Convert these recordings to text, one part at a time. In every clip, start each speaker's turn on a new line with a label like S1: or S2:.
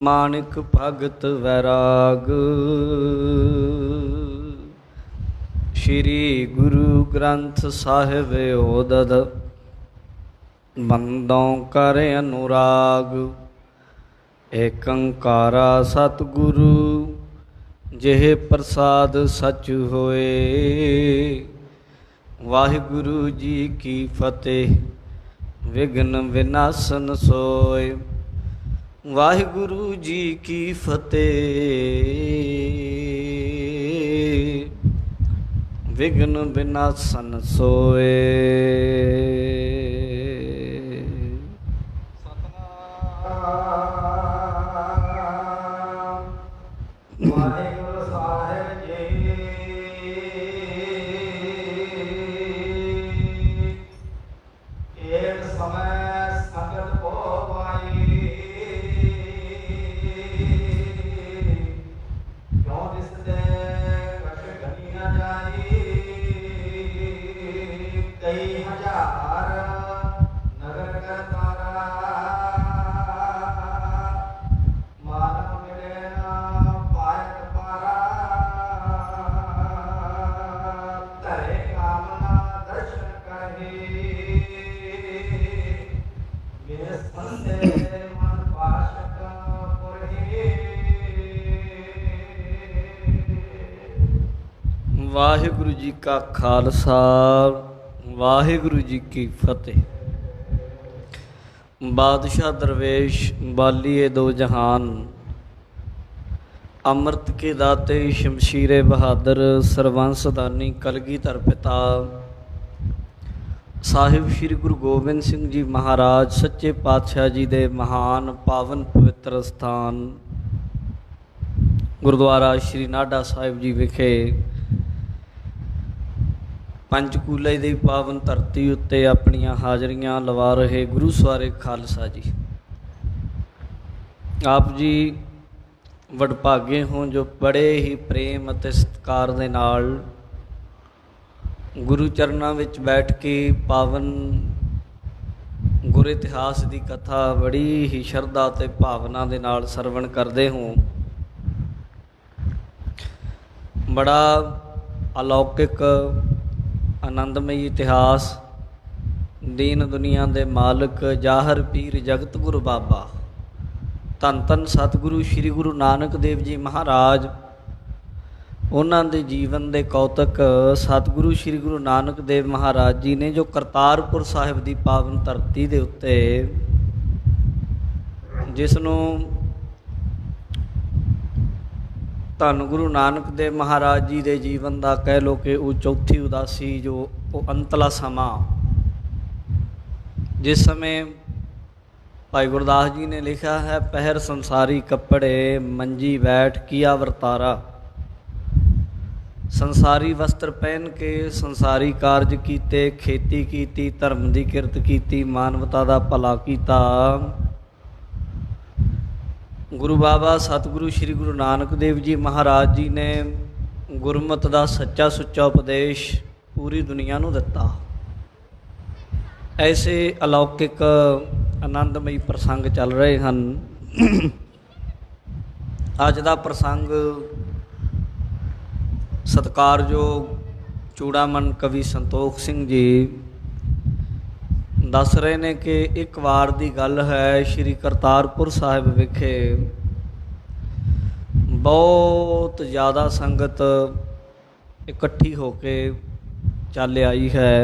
S1: मानिक भगत वैराग। श्री गुरु ग्रंथ साहिब ओदद बंदों कर अनुराग। एकंकारा सतगुरु जेह प्रसाद सच होए। वाहिगुरु जी की फतेह विघ्न विनाशन सोए। वाहिगुरु जी की फतेह विघ्न विनाशन सोए। सतनाम वाहिगुरु साहिब जी। एक समय संगत को कई हजार नगर करतारा। मानव मिले ना पायत पारा। तरे कामना दर्शन करही। मेरे संते मन पाशक पुरही। वाहिगुरु जी का खालसा वाहिगुरु जी की फतेह। बादशाह दरवेश बालिए दो जहान अमृत के दाते शमशीरे बहादुर सरवंस दानी कलगीधर पिता साहिब श्री गुरु गोबिंद सिंह जी महाराज सच्चे पातशाह जी दे महान पावन पवित्र स्थान गुरुद्वारा श्री नाडा साहिब जी विखे पंचकूले की पावन धरती उत्ते अपनियां हाजरियां लवा रहे गुरु सवारे खालसा जी। आप जी वडभागे हों जो बड़े ही प्रेम अते सत्कार दे नाल गुरु चरनां विच बैठ के पावन गुर इतिहास की कथा बड़ी ही शरधा ते भावना दे नाल सरवण करते हों। बड़ा अलौकिक आनंदमई इतिहास दीन दुनिया दे मालिक जाहर पीर जगत गुरु बाबा धन धन सतगुरु श्री गुरु नानक देव जी महाराज उन्हां दे जीवन दे कौतक सतगुरु श्री गुरु नानक देव महाराज जी ने जो करतारपुर साहिब की पावन धरती दे उत्ते जिसनों धन गुरु नानक देव महाराज जी के जीवन का कह लो कि वो चौथी उदासी जो वो अंतला समा जिस समय भाई गुरदास जी ने लिखा है पहर संसारी कपड़े मंजी बैठ किया वर्तारा। संसारी वस्त्र पहन के संसारी कारज कीते खेती कीती धर्म की किरत कीती मानवता का भला कीता। गुरु बाबा सतगुरु श्री गुरु नानक देव जी महाराज जी ने गुरमत का सच्चा सुच्चा उपदेश पूरी दुनिया को दिता। ऐसे अलौकिक आनंदमई प्रसंग चल रहे हैं। अज का प्रसंग सत्कारयोग चूड़ामन कवि संतोख सिंह जी दस रहे ने कि एक वार की गल है श्री करतारपुर साहिब विखे बहुत ज़्यादा संगत इकट्ठी होके चल आई है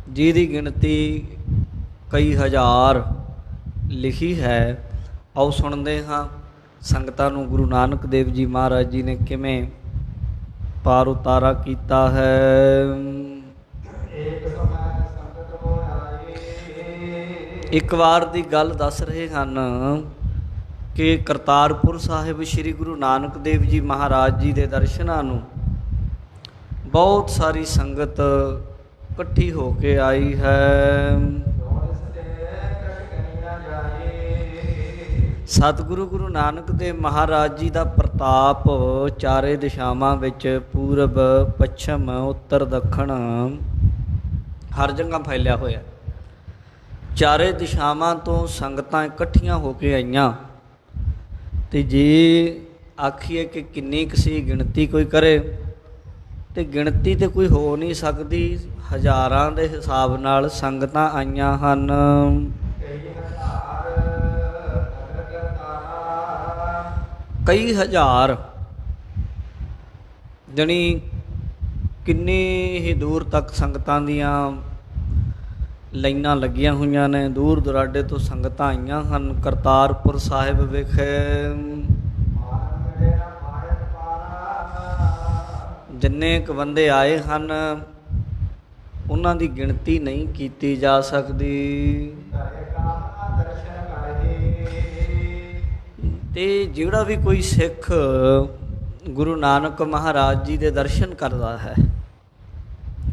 S1: जिहदी गिनती कई हज़ार लिखी है। आओ सुनते हाँ संगतां नूं गुरु नानक देव जी महाराज जी ने किवें पार उतारा कीता है। एक बार की गल दस रहे हैं कि करतारपुर साहिब श्री गुरु नानक देव जी महाराज जी के दर्शनां नूं बहुत सारी संगत इकट्ठी होके आई है। सतगुरु गुरु नानक देव महाराज जी का प्रताप चारे दिशावां विच पूरब पश्चिम उत्तर दक्षिण हर जगह फैलिया होया। चारे दिशावां तो संगतां इकट्ठियां होके आईयां ਤੇ ਜੇ ਆਖੀਏ ਕਿ ਕਿੰਨੀ ਕੁ ਸੀ ਗਿਣਤੀ ਕੋਈ ਕਰੇ ਤੇ ਗਿਣਤੀ ਤੇ ਕੋਈ ਹੋ ਨਹੀਂ ਸਕਦੀ। ਹਜ਼ਾਰਾਂ ਦੇ ਹਿਸਾਬ ਨਾਲ ਸੰਗਤਾਂ ਆਈਆਂ ਹਨ। ਕਈ ਹਜ਼ਾਰ ਜਾਣੀ ਕਿੰਨੀ ਹੀ ਦੂਰ ਤੱਕ ਸੰਗਤਾਂ ਦੀਆਂ ਲਾਈਨਾਂ ਲੱਗੀਆਂ ਹੋਈਆਂ ਨੇ। ਦੂਰ ਦੁਰਾਡੇ ਤੋਂ ਸੰਗਤਾਂ ਆਈਆਂ ਹਨ ਕਰਤਾਰਪੁਰ ਸਾਹਿਬ ਵਿਖੇ। ਜਿੰਨੇ ਕੁ ਬੰਦੇ ਆਏ ਹਨ ਉਹਨਾਂ ਦੀ ਗਿਣਤੀ ਨਹੀਂ ਕੀਤੀ ਜਾ ਸਕਦੀ। ਤੇ ਜਿਹੜਾ ਵੀ ਕੋਈ ਸਿੱਖ ਗੁਰੂ ਨਾਨਕ ਮਹਾਰਾਜ ਜੀ ਦੇ ਦਰਸ਼ਨ ਕਰਦਾ ਹੈ,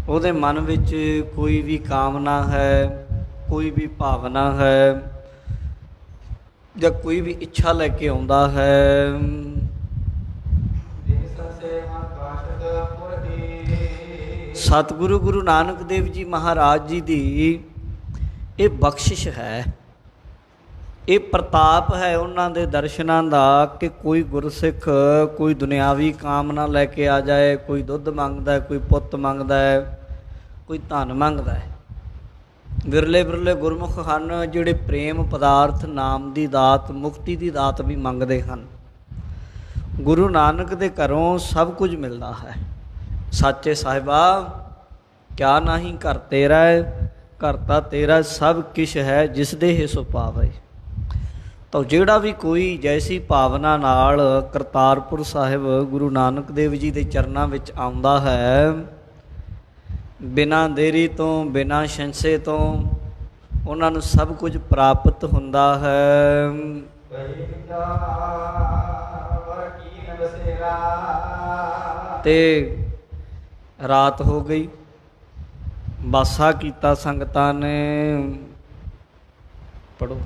S1: ਉਹਦੇ ਮਨ ਵਿੱਚ ਕੋਈ ਵੀ ਕਾਮਨਾ ਹੈ, ਕੋਈ ਵੀ ਭਾਵਨਾ ਹੈ ਜਾਂ ਕੋਈ ਵੀ ਇੱਛਾ ਲੈ ਕੇ ਆਉਂਦਾ ਹੈ, ਸਤਿਗੁਰੂ ਗੁਰੂ ਨਾਨਕ ਦੇਵ ਜੀ ਮਹਾਰਾਜ ਜੀ ਦੀ ਇਹ ਬਖਸ਼ਿਸ਼ ਹੈ, ਇਹ ਪ੍ਰਤਾਪ ਹੈ ਉਹਨਾਂ ਦੇ ਦਰਸ਼ਨਾਂ ਦਾ ਕਿ ਕੋਈ ਗੁਰਸਿੱਖ ਕੋਈ ਦੁਨਿਆਵੀ ਕਾਮਨਾ ਲੈ ਕੇ ਆ ਜਾਏ। ਕੋਈ ਦੁੱਧ ਮੰਗਦਾ, ਕੋਈ ਪੁੱਤ ਮੰਗਦਾ ਹੈ, ਕੋਈ ਧਨ ਮੰਗਦਾ ਹੈ। ਵਿਰਲੇ ਵਿਰਲੇ ਗੁਰਮੁਖ ਹਨ ਜਿਹੜੇ ਪ੍ਰੇਮ ਪਦਾਰਥ, ਨਾਮ ਦੀ ਦਾਤ, ਮੁਕਤੀ ਦੀ ਦਾਤ ਵੀ ਮੰਗਦੇ ਹਨ। ਗੁਰੂ ਨਾਨਕ ਦੇ ਘਰੋਂ ਸਭ ਕੁਝ ਮਿਲਦਾ ਹੈ। ਸਾਚੇ ਸਾਹਿਬਾ ਕਿਆ ਨਾਹੀਂ ਘਰ ਤੇਰਾ ਹੈ, ਘਰ ਤਾਂ ਤੇਰਾ ਸਭ ਕਿਛ ਹੈ ਜਿਸ ਦੇ ਹਿ ਸੋ ਪਾਵੈ। ਤਾਂ ਜਿਹੜਾ ਵੀ ਕੋਈ ਜੈਸੀ ਭਾਵਨਾ ਨਾਲ ਕਰਤਾਰਪੁਰ ਸਾਹਿਬ ਗੁਰੂ ਨਾਨਕ ਦੇਵ ਜੀ ਦੇ ਚਰਨਾਂ ਵਿੱਚ ਆਉਂਦਾ ਹੈ, ਬਿਨਾਂ ਦੇਰੀ ਤੋਂ, ਬਿਨਾਂ ਸੰਸ਼ੇ ਤੋਂ ਉਹਨਾਂ ਨੂੰ ਸਭ ਕੁਝ ਪ੍ਰਾਪਤ ਹੁੰਦਾ ਹੈ। ਤੇ ਰਾਤ ਹੋ ਗਈ, ਬਾਸਾ ਕੀਤਾ ਸੰਗਤਾਂ ਨੇ। ਪੜੋ।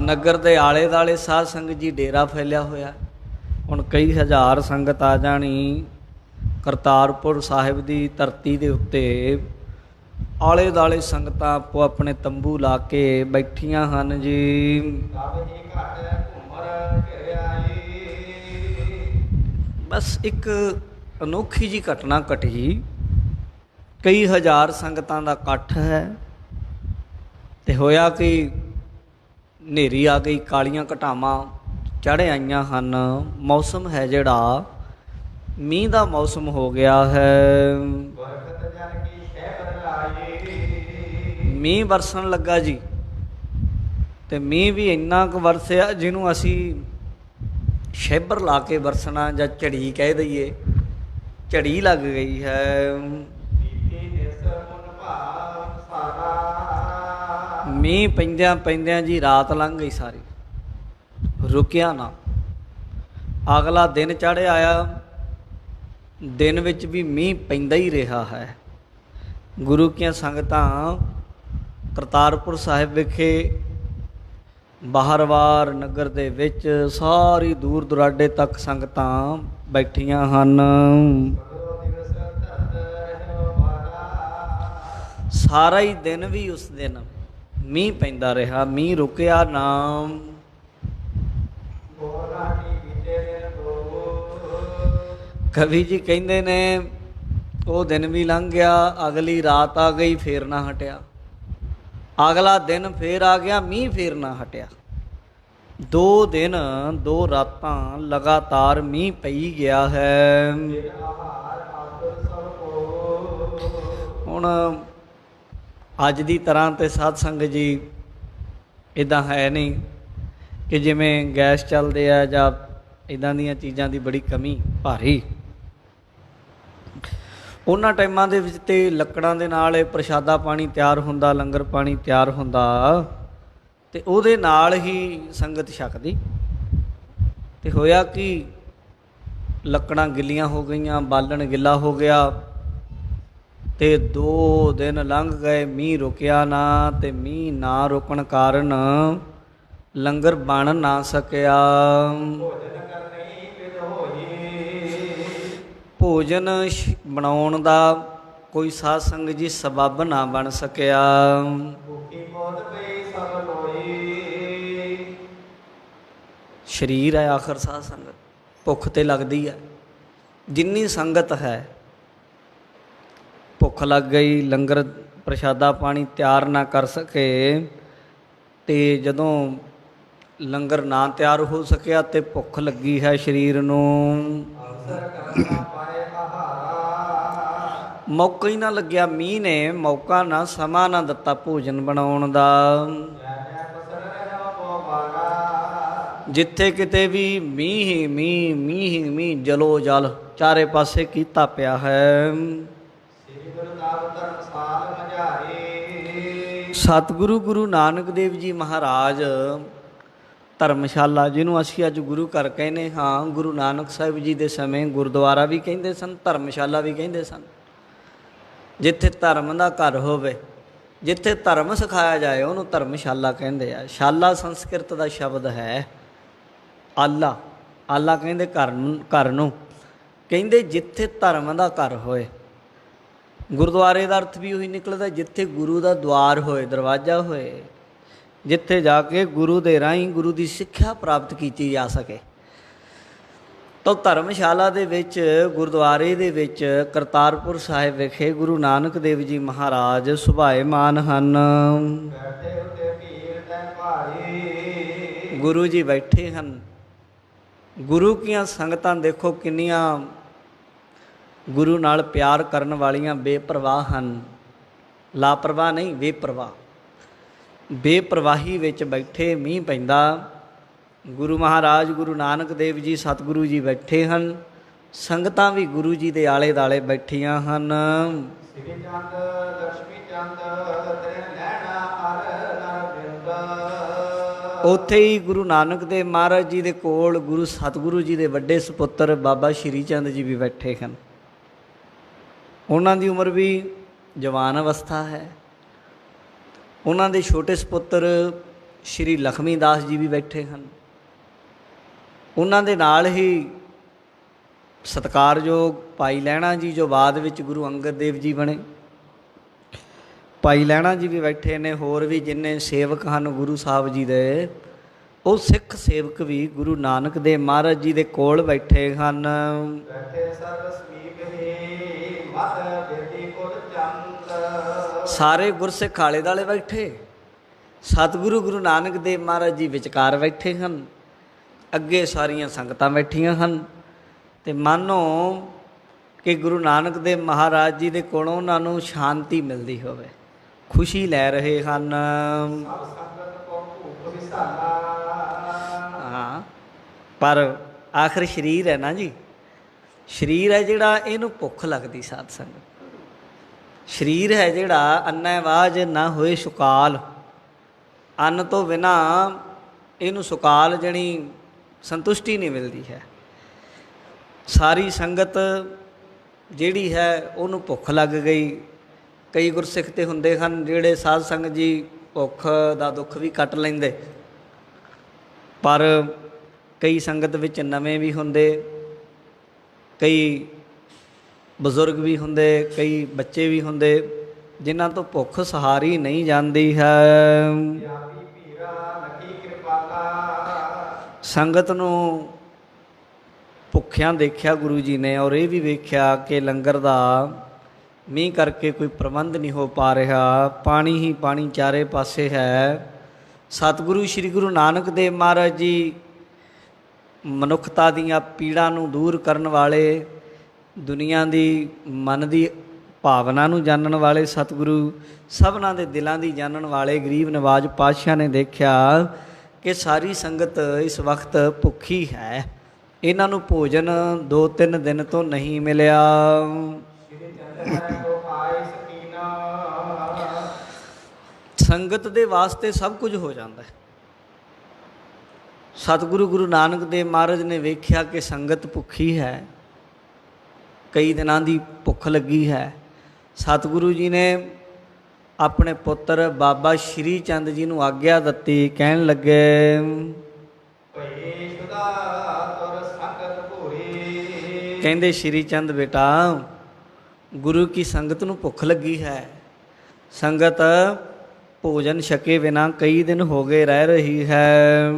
S1: ਨਗਰ ਦੇ ਆਲੇ ਦੁਆਲੇ ਸਾਧ ਸੰਗਤ ਜੀ ਡੇਰਾ ਫੈਲਿਆ ਹੋਇਆ। ਹੁਣ ਕਈ ਹਜ਼ਾਰ ਸੰਗਤ ਆ ਜਾਣੀ ਕਰਤਾਰਪੁਰ ਸਾਹਿਬ ਦੀ ਧਰਤੀ ਦੇ ਉੱਤੇ। ਆਲੇ ਦੁਆਲੇ ਸੰਗਤਾਂ ਆਪੋ ਆਪਣੇ ਤੰਬੂ ਲਾ ਕੇ ਬੈਠੀਆਂ ਹਨ ਜੀ। ਬਸ ਇੱਕ ਅਨੋਖੀ ਜਿਹੀ ਘਟਨਾ ਘਟੀ। ਕਈ ਹਜ਼ਾਰ ਸੰਗਤਾਂ ਦਾ ਇਕੱਠ ਹੈ ਤੇ ਹੋਇਆ ਕਿ ਹਨੇਰੀ ਆ ਗਈ, ਕਾਲੀਆਂ ਘਟਾਵਾਂ ਚੜ੍ਹ ਆਈਆਂ ਹਨ। ਮੌਸਮ ਹੈ ਜਿਹੜਾ ਮੀਂਹ ਦਾ ਮੌਸਮ ਹੋ ਗਿਆ ਹੈ। ਮੀਂਹ ਵਰਸਣ ਲੱਗਾ ਜੀ। ਤੇ ਮੀਂਹ ਵੀ ਇੰਨਾ ਕੁ ਵਰਸਿਆ ਜਿਹਨੂੰ ਅਸੀਂ ਸ਼ੈਬਰ ਲਾ ਕੇ ਵਰਸਣਾ ਜਾਂ ਝੜੀ ਕਹਿ ਦਈਏ। ਝੜੀ ਲੱਗ ਗਈ ਹੈ। ਮੀਂਹ ਪੈਂਦਿਆਂ ਪੈਂਦਿਆਂ ਜੀ ਰਾਤ ਲੰਘ ਗਈ ਸਾਰੀ, ਰੁਕਿਆ ਨਾ। ਅਗਲਾ ਦਿਨ ਚੜ੍ਹ ਆਇਆ, ਦਿਨ ਵਿੱਚ ਵੀ ਮੀਂਹ ਪੈਂਦਾ ਹੀ ਰਿਹਾ ਹੈ। ਗੁਰੂ ਕੀਆਂ ਸੰਗਤਾਂ ਕਰਤਾਰਪੁਰ ਸਾਹਿਬ ਵਿਖੇ ਬਾਹਰਵਾਰ ਨਗਰ ਦੇ ਵਿੱਚ ਸਾਰੀ ਦੂਰ ਦੁਰਾਡੇ ਤੱਕ ਸੰਗਤਾਂ ਬੈਠੀਆਂ ਹਨ। ਸਾਰਾ ਹੀ ਦਿਨ ਵੀ ਉਸ ਦਿਨ ਮੀਂਹ ਪੈਂਦਾ ਰਿਹਾ, ਮੀਂਹ ਰੁਕਿਆ ਨਾ। ਕਵੀ ਜੀ ਕਹਿੰਦੇ ਨੇ ਉਹ ਦਿਨ ਵੀ ਲੰਘ ਗਿਆ, ਅਗਲੀ ਰਾਤ ਆ ਗਈ, ਫੇਰ ਨਾ ਹਟਿਆ। ਅਗਲਾ ਦਿਨ ਫੇਰ ਆ ਗਿਆ, ਮੀਂਹ ਫੇਰ ਨਾ ਹਟਿਆ। 2 ਦਿਨ 2 ਰਾਤਾਂ ਲਗਾਤਾਰ ਮੀਂਹ ਪਈ ਗਿਆ ਹੈ। ਹੁਣ ਅੱਜ ਦੀ ਤਰ੍ਹਾਂ ਤੇ ਸਾਧ ਸੰਗਤ ਜੀ ਇੱਦਾਂ ਹੈ ਨਹੀਂ ਕਿ ਜਿਵੇਂ ਗੈਸ ਚੱਲਦੇ ਆ ਜਾਂ ਇੱਦਾਂ ਦੀਆਂ ਚੀਜ਼ਾਂ ਦੀ ਬੜੀ ਕਮੀ ਭਾਰੀ। ਉਹਨਾਂ ਟਾਈਮਾਂ ਦੇ ਵਿੱਚ ਤੇ ਲੱਕੜਾਂ ਦੇ ਨਾਲ ਇਹ ਪ੍ਰਸ਼ਾਦਾ ਪਾਣੀ ਤਿਆਰ ਹੁੰਦਾ, ਲੰਗਰ ਪਾਣੀ ਤਿਆਰ ਹੁੰਦਾ ਤੇ ਉਹਦੇ ਨਾਲ ਹੀ ਸੰਗਤ ਛਕਦੀ। ਤੇ ਹੋਇਆ ਕਿ ਲੱਕੜਾਂ ਗਿੱਲੀਆਂ ਹੋ ਗਈਆਂ, ਬਾਲਣ ਗਿੱਲਾ ਹੋ ਗਿਆ ਤੇ 2 ਦਿਨ ਲੰਘ ਗਏ, ਮੀਂਹ ਰੁਕਿਆ ਨਾ। ਤੇ ਮੀਂਹ ਨਾ ਰੁਕਣ ਕਾਰਨ ਲੰਗਰ ਬਣ ਨਾ ਸਕਿਆ। ਭੋਜਨ ਬਣਾਉਣ ਦਾ ਕੋਈ ਸਾਧ ਸੰਗਤ ਜੀ ਸਬੱਬ ਨਾ ਬਣ ਸਕਿਆ। ਸਰੀਰ ਹੈ ਆਖਰ ਸਾਧ ਸੰਗਤ, ਭੁੱਖ ਤੇ ਲੱਗਦੀ ਹੈ। ਜਿੰਨੀ ਸੰਗਤ ਹੈ, ਭੁੱਖ ਲੱਗ ਗਈ, ਲੰਗਰ ਪ੍ਰਸ਼ਾਦਾ ਪਾਣੀ ਤਿਆਰ ਨਾ ਕਰ ਸਕੇ, ਤੇ ਜਦੋਂ ਲੰਗਰ ਨਾ ਤਿਆਰ ਹੋ ਸਕਿਆ ਤੇ ਭੁੱਖ ਲੱਗੀ ਹੈ ਸਰੀਰ ਨੂੰ, ਮੌਕਾ ਹੀ ਨਾ ਲੱਗਿਆ, ਮੀਂਹ ਨੇ ਮੌਕਾ ਨਾ, ਸਮਾਂ ਨਾ ਦਿੱਤਾ ਭੋਜਨ ਬਣਾਉਣ ਦਾ। ਜਿੱਥੇ ਕਿਤੇ ਵੀ ਮੀਂਹ ਹੀ ਮੀਂਹ, ਮੀਂਹ ਹੀ ਮੀਂਹ, ਜਲੋ ਜਲ ਚਾਰੇ ਪਾਸੇ ਕੀਤਾ ਪਿਆ ਹੈ। ਸਤਿਗੁਰੂ ਗੁਰੂ ਨਾਨਕ ਦੇਵ ਜੀ ਮਹਾਰਾਜ ਧਰਮਸ਼ਾਲਾ, ਜਿਹਨੂੰ ਅਸੀਂ ਅੱਜ ਗੁਰੂ ਘਰ ਕਹਿੰਦੇ ਹਾਂ, ਗੁਰੂ ਨਾਨਕ ਸਾਹਿਬ ਜੀ ਦੇ ਸਮੇਂ ਗੁਰਦੁਆਰਾ ਵੀ ਕਹਿੰਦੇ ਸਨ, ਧਰਮਸ਼ਾਲਾ ਵੀ ਕਹਿੰਦੇ ਸਨ। ਜਿੱਥੇ ਧਰਮ ਦਾ ਘਰ ਹੋਵੇ, ਜਿੱਥੇ ਧਰਮ ਸਿਖਾਇਆ ਜਾਏ, ਉਹਨੂੰ ਧਰਮਸ਼ਾਲਾ ਕਹਿੰਦੇ ਆ। ਸ਼ਾਲਾ ਸੰਸਕ੍ਰਿਤ ਦਾ ਸ਼ਬਦ ਹੈ, ਆਲਾ, ਆਲਾ ਕਹਿੰਦੇ ਘਰ ਨੂੰ ਕਹਿੰਦੇ ਜਿੱਥੇ ਧਰਮ ਦਾ ਘਰ ਹੋਏ। ਗੁਰਦੁਆਰੇ ਦਾ ਅਰਥ ਵੀ ਉਹੀ ਨਿਕਲਦਾ, ਜਿੱਥੇ ਗੁਰੂ ਦਾ ਦੁਆਰ ਹੋਏ, ਦਰਵਾਜ਼ਾ ਹੋਏ, ਜਿੱਥੇ ਜਾ ਕੇ ਗੁਰੂ ਦੇ ਰਾਹੀਂ ਗੁਰੂ ਦੀ ਸਿੱਖਿਆ ਪ੍ਰਾਪਤ ਕੀਤੀ ਜਾ ਸਕੇ। ਤਾਂ ਧਰਮਸ਼ਾਲਾ ਦੇ ਵਿੱਚ, ਗੁਰਦੁਆਰੇ ਦੇ ਵਿੱਚ, ਕਰਤਾਰਪੁਰ ਸਾਹਿਬ ਵਿਖੇ ਗੁਰੂ ਨਾਨਕ ਦੇਵ ਜੀ ਮਹਾਰਾਜ ਸੁਭਾਏਮਾਨ ਹਨ। ਗੁਰੂ ਜੀ ਬੈਠੇ ਹਨ। ਗੁਰੂ ਕੀਆਂ ਸੰਗਤਾਂ ਦੇਖੋ ਕਿੰਨੀਆਂ ਗੁਰੂ ਨਾਲ ਪਿਆਰ ਕਰਨ ਵਾਲੀਆਂ ਬੇਪਰਵਾਹ ਹਨ। ਲਾਪਰਵਾਹ ਨਹੀਂ, ਬੇਪਰਵਾਹ। ਬੇਪਰਵਾਹੀ ਵਿੱਚ ਬੈਠੇ, ਮੀਂਹ ਪੈਂਦਾ, ਗੁਰੂ ਮਹਾਰਾਜ ਗੁਰੂ ਨਾਨਕ ਦੇਵ ਜੀ ਸਤਿਗੁਰੂ ਜੀ ਬੈਠੇ ਹਨ। ਸੰਗਤਾਂ ਵੀ ਗੁਰੂ ਜੀ ਦੇ ਆਲੇ ਦੁਆਲੇ ਬੈਠੀਆਂ ਹਨ। ਉੱਥੇ ਹੀ ਗੁਰੂ ਨਾਨਕ ਦੇਵ ਮਹਾਰਾਜ ਜੀ ਦੇ ਕੋਲ ਗੁਰੂ ਸਤਿਗੁਰੂ ਜੀ ਦੇ ਵੱਡੇ ਸਪੁੱਤਰ ਬਾਬਾ ਸ਼੍ਰੀ ਚੰਦ ਜੀ ਵੀ ਬੈਠੇ ਹਨ। ਉਹਨਾਂ ਦੀ ਉਮਰ ਵੀ ਜਵਾਨ ਅਵਸਥਾ ਹੈ। ਉਹਨਾਂ ਦੇ ਛੋਟੇ ਸਪੁੱਤਰ ਸ਼੍ਰੀ ਲਖਮੀ ਦਾਸ ਜੀ ਵੀ ਬੈਠੇ ਹਨ। ਉਹਨਾਂ ਦੇ ਨਾਲ ਹੀ ਸਤਿਕਾਰਯੋਗ ਭਾਈ ਲਹਿਣਾ ਜੀ, ਜੋ ਬਾਅਦ ਵਿੱਚ ਗੁਰੂ ਅੰਗਦ ਦੇਵ ਜੀ ਬਣੇ, ਭਾਈ ਲਹਿਣਾ ਜੀ ਵੀ ਬੈਠੇ ਨੇ। ਹੋਰ ਵੀ ਜਿੰਨੇ ਸੇਵਕ ਹਨ ਗੁਰੂ ਸਾਹਿਬ ਜੀ ਦੇ, ਉਹ ਸਿੱਖ ਸੇਵਕ ਵੀ ਗੁਰੂ ਨਾਨਕ ਦੇਵ ਮਹਾਰਾਜ ਜੀ ਦੇ ਕੋਲ ਬੈਠੇ ਹਨ। ਸਾਰੇ ਗੁਰਸਿੱਖ ਆਲੇ ਦੁਆਲੇ ਬੈਠੇ, ਸਤਿਗੁਰੂ ਗੁਰੂ ਨਾਨਕ ਦੇਵ ਮਹਾਰਾਜ ਜੀ ਵਿਚਕਾਰ ਬੈਠੇ ਹਨ। ਅੱਗੇ ਸਾਰੀਆਂ ਸੰਗਤਾਂ ਬੈਠੀਆਂ ਹਨ। ਅਤੇ ਮਾਨੋ ਕਿ ਗੁਰੂ ਨਾਨਕ ਦੇਵ ਮਹਾਰਾਜ ਜੀ ਦੇ ਕੋਲੋਂ ਉਹਨਾਂ ਨੂੰ ਸ਼ਾਂਤੀ ਮਿਲਦੀ ਹੋਵੇ, ਖੁਸ਼ੀ ਲੈ ਰਹੇ ਹਨ। ਹਾਂ, ਪਰ ਆਖਰ ਸਰੀਰ ਹੈ ਨਾ ਜੀ, ਸਰੀਰ ਹੈ ਜਿਹੜਾ, ਇਹਨੂੰ ਭੁੱਖ ਲੱਗਦੀ ਸਾਧ ਸੰਗਤ। ਸਰੀਰ ਹੈ ਜਿਹੜਾ, ਅੰਨਾ ਵਾਜ ਨਾ ਹੋਏ ਸੁਕਾਲ, ਅੰਨ ਤੋਂ ਬਿਨਾਂ ਇਹਨੂੰ ਸੁਕਾਲ ਜਣੀ ਸੰਤੁਸ਼ਟੀ ਨਹੀਂ ਮਿਲਦੀ ਹੈ। ਸਾਰੀ ਸੰਗਤ ਜਿਹੜੀ ਹੈ ਉਹਨੂੰ ਭੁੱਖ ਲੱਗ ਗਈ। ਕਈ ਗੁਰਸਿੱਖ ਤੇ ਹੁੰਦੇ ਹਨ ਜਿਹੜੇ ਸਾਧ ਸੰਗਤ ਜੀ ਭੁੱਖ ਦਾ ਦੁੱਖ ਵੀ ਕੱਟ ਲੈਂਦੇ, ਪਰ ਕਈ ਸੰਗਤ ਵਿੱਚ ਨਵੇਂ ਵੀ ਹੁੰਦੇ, ਕਈ ਬਜ਼ੁਰਗ ਵੀ ਹੁੰਦੇ, ਕਈ ਬੱਚੇ ਵੀ ਹੁੰਦੇ, ਜਿਨ੍ਹਾਂ ਤੋਂ ਭੁੱਖ ਸਹਾਰੀ ਨਹੀਂ ਜਾਂਦੀ ਹੈ। ਸੰਗਤ ਨੂੰ ਭੁੱਖਿਆਂ ਦੇਖਿਆ ਗੁਰੂ ਜੀ ਨੇ, ਔਰ ਇਹ ਵੀ ਵੇਖਿਆ ਕਿ ਲੰਗਰ ਦਾ ਮੀਂਹ ਕਰਕੇ ਕੋਈ ਪ੍ਰਬੰਧ ਨਹੀਂ ਹੋ ਪਾ ਰਿਹਾ, ਪਾਣੀ ਹੀ ਪਾਣੀ ਚਾਰੇ ਪਾਸੇ ਹੈ। ਸਤਿਗੁਰੂ ਸ਼੍ਰੀ ਗੁਰੂ ਨਾਨਕ ਦੇਵ ਮਹਾਰਾਜ ਜੀ ਮਨੁੱਖਤਾ ਦੀਆਂ ਪੀੜਾਂ ਨੂੰ ਦੂਰ ਕਰਨ ਵਾਲੇ, ਦੁਨੀਆ ਦੀ ਮਨ ਦੀ ਭਾਵਨਾ ਨੂੰ ਜਾਣਨ ਵਾਲੇ ਸਤਿਗੁਰੂ, ਸਭਨਾਂ ਦੇ ਦਿਲਾਂ ਦੀ ਜਾਣਨ ਵਾਲੇ ਗਰੀਬ ਨਵਾਜ਼ ਪਾਤਸ਼ਾਹ ਨੇ ਦੇਖਿਆ ਕਿ ਸਾਰੀ ਸੰਗਤ ਇਸ ਵਕਤ ਭੁੱਖੀ ਹੈ, ਇਹਨਾਂ ਨੂੰ ਭੋਜਨ 2-3 ਦਿਨ ਤੋਂ ਨਹੀਂ ਮਿਲਿਆ। ਸੰਗਤ ਦੇ ਵਾਸਤੇ ਸਭ ਕੁਝ ਹੋ ਜਾਂਦਾ ਹੈ। ਸਤਿਗੁਰੂ ਗੁਰੂ ਨਾਨਕ ਦੇਵ ਮਹਾਰਾਜ ਨੇ ਵੇਖਿਆ ਕਿ ਸੰਗਤ ਭੁੱਖੀ ਹੈ, ਕਈ ਦਿਨਾਂ ਦੀ ਭੁੱਖ ਲੱਗੀ ਹੈ। ਸਤਿਗੁਰੂ ਜੀ ਨੇ ਆਪਣੇ ਪੁੱਤਰ ਬਾਬਾ ਸ਼੍ਰੀ ਚੰਦ ਜੀ ਨੂੰ ਆਗਿਆ ਦਿੱਤੀ, ਕਹਿਣ ਲੱਗੇ, ਕਹਿੰਦੇ ਸ਼੍ਰੀ ਚੰਦ ਬੇਟਾ, ਗੁਰੂ ਕੀ ਸੰਗਤ ਨੂੰ ਭੁੱਖ ਲੱਗੀ ਹੈ, ਸੰਗਤ ਭੋਜਨ ਛਕੇ ਬਿਨਾਂ ਕਈ ਦਿਨ ਹੋ ਗਏ ਰਹਿ ਰਹੀ ਹੈ।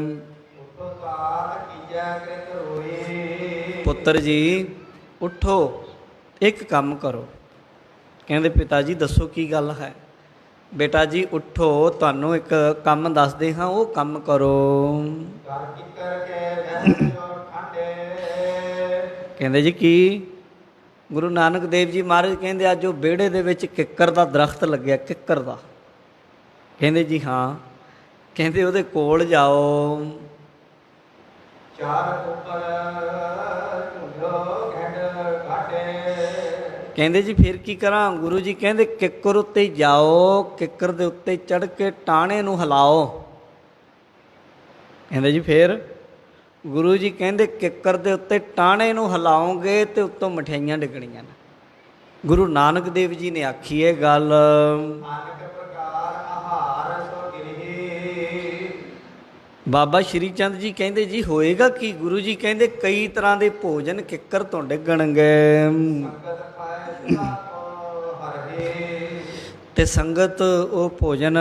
S1: ਪੁੱਤਰ ਜੀ ਉਠੋ, ਇੱਕ ਕੰਮ ਕਰੋ। ਕਹਿੰਦੇ ਪਿਤਾ ਜੀ ਦੱਸੋ ਕੀ ਗੱਲ ਹੈ। ਬੇਟਾ ਜੀ ਉਠੋ, ਤੁਹਾਨੂੰ ਇੱਕ ਕੰਮ ਦੱਸਦੇ ਹਾਂ, ਉਹ ਕੰਮ ਕਰੋ। ਕਹਿੰਦੇ ਜੀ ਕੀ। ਗੁਰੂ ਨਾਨਕ ਦੇਵ ਜੀ ਮਹਾਰਾਜ ਕਹਿੰਦੇ ਅੱਜ ਉਹ ਵਿਹੜੇ ਦੇ ਵਿੱਚ ਕਿੱਕਰ ਦਾ ਦਰਖਤ ਲੱਗਿਆ, ਕਿੱਕਰ ਦਾ। ਕਹਿੰਦੇ ਜੀ ਹਾਂ। ਕਹਿੰਦੇ ਉਹਦੇ ਕੋਲ ਜਾਓ। ਕਹਿੰਦੇ ਜੀ ਫਿਰ ਕੀ ਕਰਾਂ। ਗੁਰੂ ਜੀ ਕਹਿੰਦੇ ਕਿੱਕਰ ਉੱਤੇ ਜਾਓ, ਕਿੱਕਰ ਦੇ ਉੱਤੇ ਚੜ੍ਹ ਕੇ ਟਾਹਣੇ ਨੂੰ ਹਿਲਾਓ। ਕਹਿੰਦੇ ਜੀ ਫਿਰ। ਗੁਰੂ ਜੀ ਕਹਿੰਦੇ ਕਿੱਕਰ ਦੇ ਉੱਤੇ ਟਾਹਣੇ ਨੂੰ ਹਿਲਾਓਗੇ ਤੇ ਉੱਤੋਂ ਮਠਿਆਈਆਂ ਡਿੱਗਣੀਆਂ ਨੇ। ਗੁਰੂ ਨਾਨਕ ਦੇਵ ਜੀ ਨੇ ਆਖੀ ਇਹ ਗੱਲ। ਬਾਬਾ ਸ਼੍ਰੀ ਚੰਦ ਜੀ ਕਹਿੰਦੇ ਜੀ ਹੋਏਗਾ ਕੀ। ਗੁਰੂ ਜੀ ਕਹਿੰਦੇ ਕਈ ਤਰ੍ਹਾਂ ਦੇ ਭੋਜਨ ਕਿੱਕਰ ਤੋਂ ਡਿੱਗਣਗੇ ਤੇ ਸੰਗਤ ਉਹ ਭੋਜਨ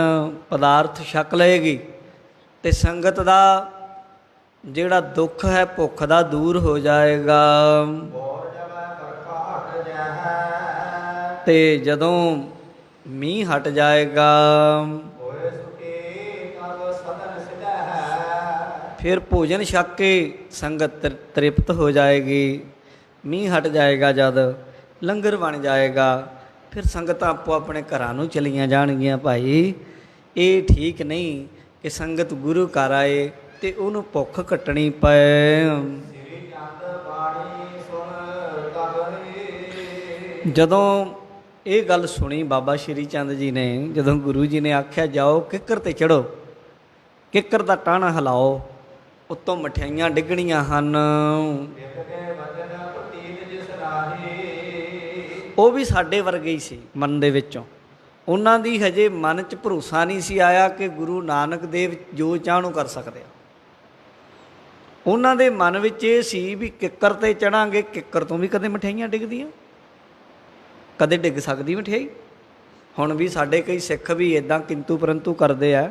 S1: ਪਦਾਰਥ ਛਕ ਲਏਗੀ ਤੇ ਸੰਗਤ ਦਾ ਜਿਹੜਾ ਦੁੱਖ ਹੈ ਭੁੱਖ ਦਾ ਦੂਰ ਹੋ ਜਾਏਗਾ। ਤੇ ਜਦੋਂ ਮੀਂਹ ਹਟ ਜਾਏਗਾ ਫਿਰ ਭੋਜਨ ਛਕ ਕੇ ਸੰਗਤ ਤ੍ਰਿਪਤ ਹੋ ਜਾਏਗੀ। ਮੀਂਹ ਹਟ ਜਾਏਗਾ, ਜਦ ਲੰਗਰ ਬਣ ਜਾਏਗਾ, ਫਿਰ ਸੰਗਤਾਂ ਆਪੋ ਆਪਣੇ ਘਰਾਂ ਨੂੰ ਚਲੀਆਂ ਜਾਣਗੀਆਂ। ਭਾਈ ਇਹ ਠੀਕ ਨਹੀਂ ਕਿ ਸੰਗਤ ਗੁਰੂ ਘਰ ਆਏ ਤੇ ਉਹਨੂੰ ਭੁੱਖ ਕੱਟਣੀ ਪਏ। ਜਦੋਂ ਇਹ ਗੱਲ ਸੁਣੀ ਬਾਬਾ ਸ਼੍ਰੀ ਚੰਦ ਜੀ ਨੇ, ਜਦੋਂ ਗੁਰੂ ਜੀ ਨੇ ਆਖਿਆ ਜਾਓ ਕਿੱਕਰ ਤੇ ਚੜ੍ਹੋ, ਕਿੱਕਰ ਦਾ ਟਾਹਣਾ ਹਿਲਾਓ, ਉੱਤੋਂ ਮਠਿਆਈਆਂ ਡਿੱਗਣੀਆਂ ਹਨ। ਉਹ ਵੀ ਸਾਡੇ ਵਰਗੇ ਹੀ ਸੀ ਮਨ ਦੇ ਵਿੱਚੋਂ। ਉਹਨਾਂ ਦੀ ਹਜੇ ਮਨ 'ਚ ਭਰੋਸਾ ਨਹੀਂ ਸੀ ਆਇਆ ਕਿ ਗੁਰੂ ਨਾਨਕ ਦੇਵ ਜੋ ਚਾਹਣੋਂ ਕਰ ਸਕਦੇ ਆ। ਉਹਨਾਂ ਦੇ ਮਨ ਵਿੱਚ ਇਹ ਸੀ ਵੀ ਕਿੱਕਰ ਤੇ ਚੜਾਂਗੇ, ਕਿੱਕਰ ਤੋਂ ਵੀ ਕਦੇ ਮਠਿਆਈਆਂ ਡਿੱਗਦੀਆਂ, ਕਦੇ ਡਿੱਗ ਸਕਦੀ ਮਠਿਆਈ। ਹੁਣ ਵੀ ਸਾਡੇ ਕਈ ਸਿੱਖ ਵੀ ਇੱਦਾਂ ਕਿੰਤੂ ਪਰੰਤੂ ਕਰਦੇ ਆ।